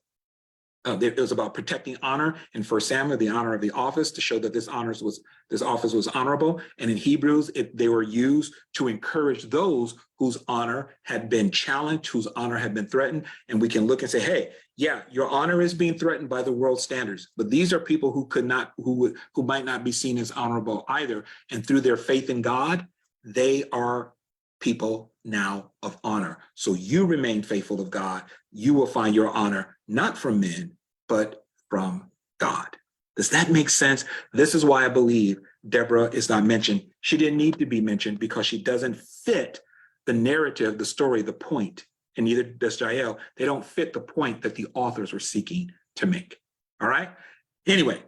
it was about protecting honor in 1 Samuel, the honor of the office, to show that this office was honorable. And in Hebrews, they were used to encourage those whose honor had been challenged, whose honor had been threatened. And we can look and say, hey, yeah, your honor is being threatened by the world standards, but these are people who might not be seen as honorable either. And through their faith in God, they are people now of honor. So you remain faithful of God. You will find your honor not from men, but from God. Does that make sense? This is why I believe Deborah is not mentioned. She didn't need to be mentioned because she doesn't fit the narrative, the story, the point, and neither does Jael. They don't fit the point that the authors were seeking to make. All right? Anyway,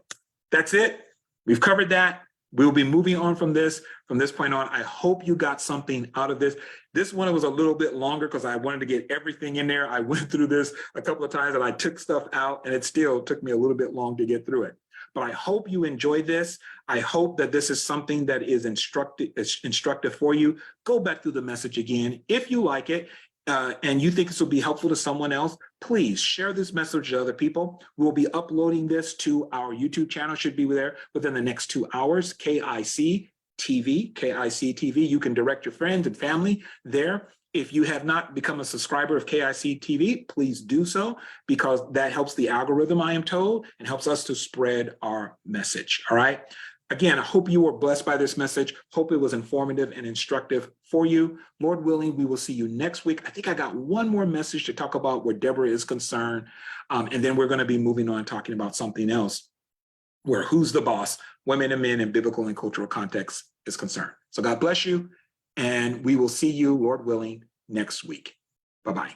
that's it. We've covered that. We'll be moving on from this point on. I hope you got something out of this. This one was a little bit longer because I wanted to get everything in there. I went through this a couple of times and I took stuff out, and it still took me a little bit long to get through it. But I hope you enjoyed this. I hope that this is something that is instructive for you. Go back through the message again. If you like it, and you think this will be helpful to someone else, please share this message to other people. We'll be uploading this to our YouTube channel, should be there within the next 2 hours, KIC TV. You can direct your friends and family there. If you have not become a subscriber of KIC TV, please do so, because that helps the algorithm, I am told, and helps us to spread our message. All right. Again, I hope you were blessed by this message. Hope it was informative and instructive for you. Lord willing, we will see you next week. I think I got one more message to talk about where Deborah is concerned. And then we're going to be moving on talking about something else where who's the boss, women and men in biblical and cultural context is concerned. So God bless you. And we will see you, Lord willing, next week. Bye-bye.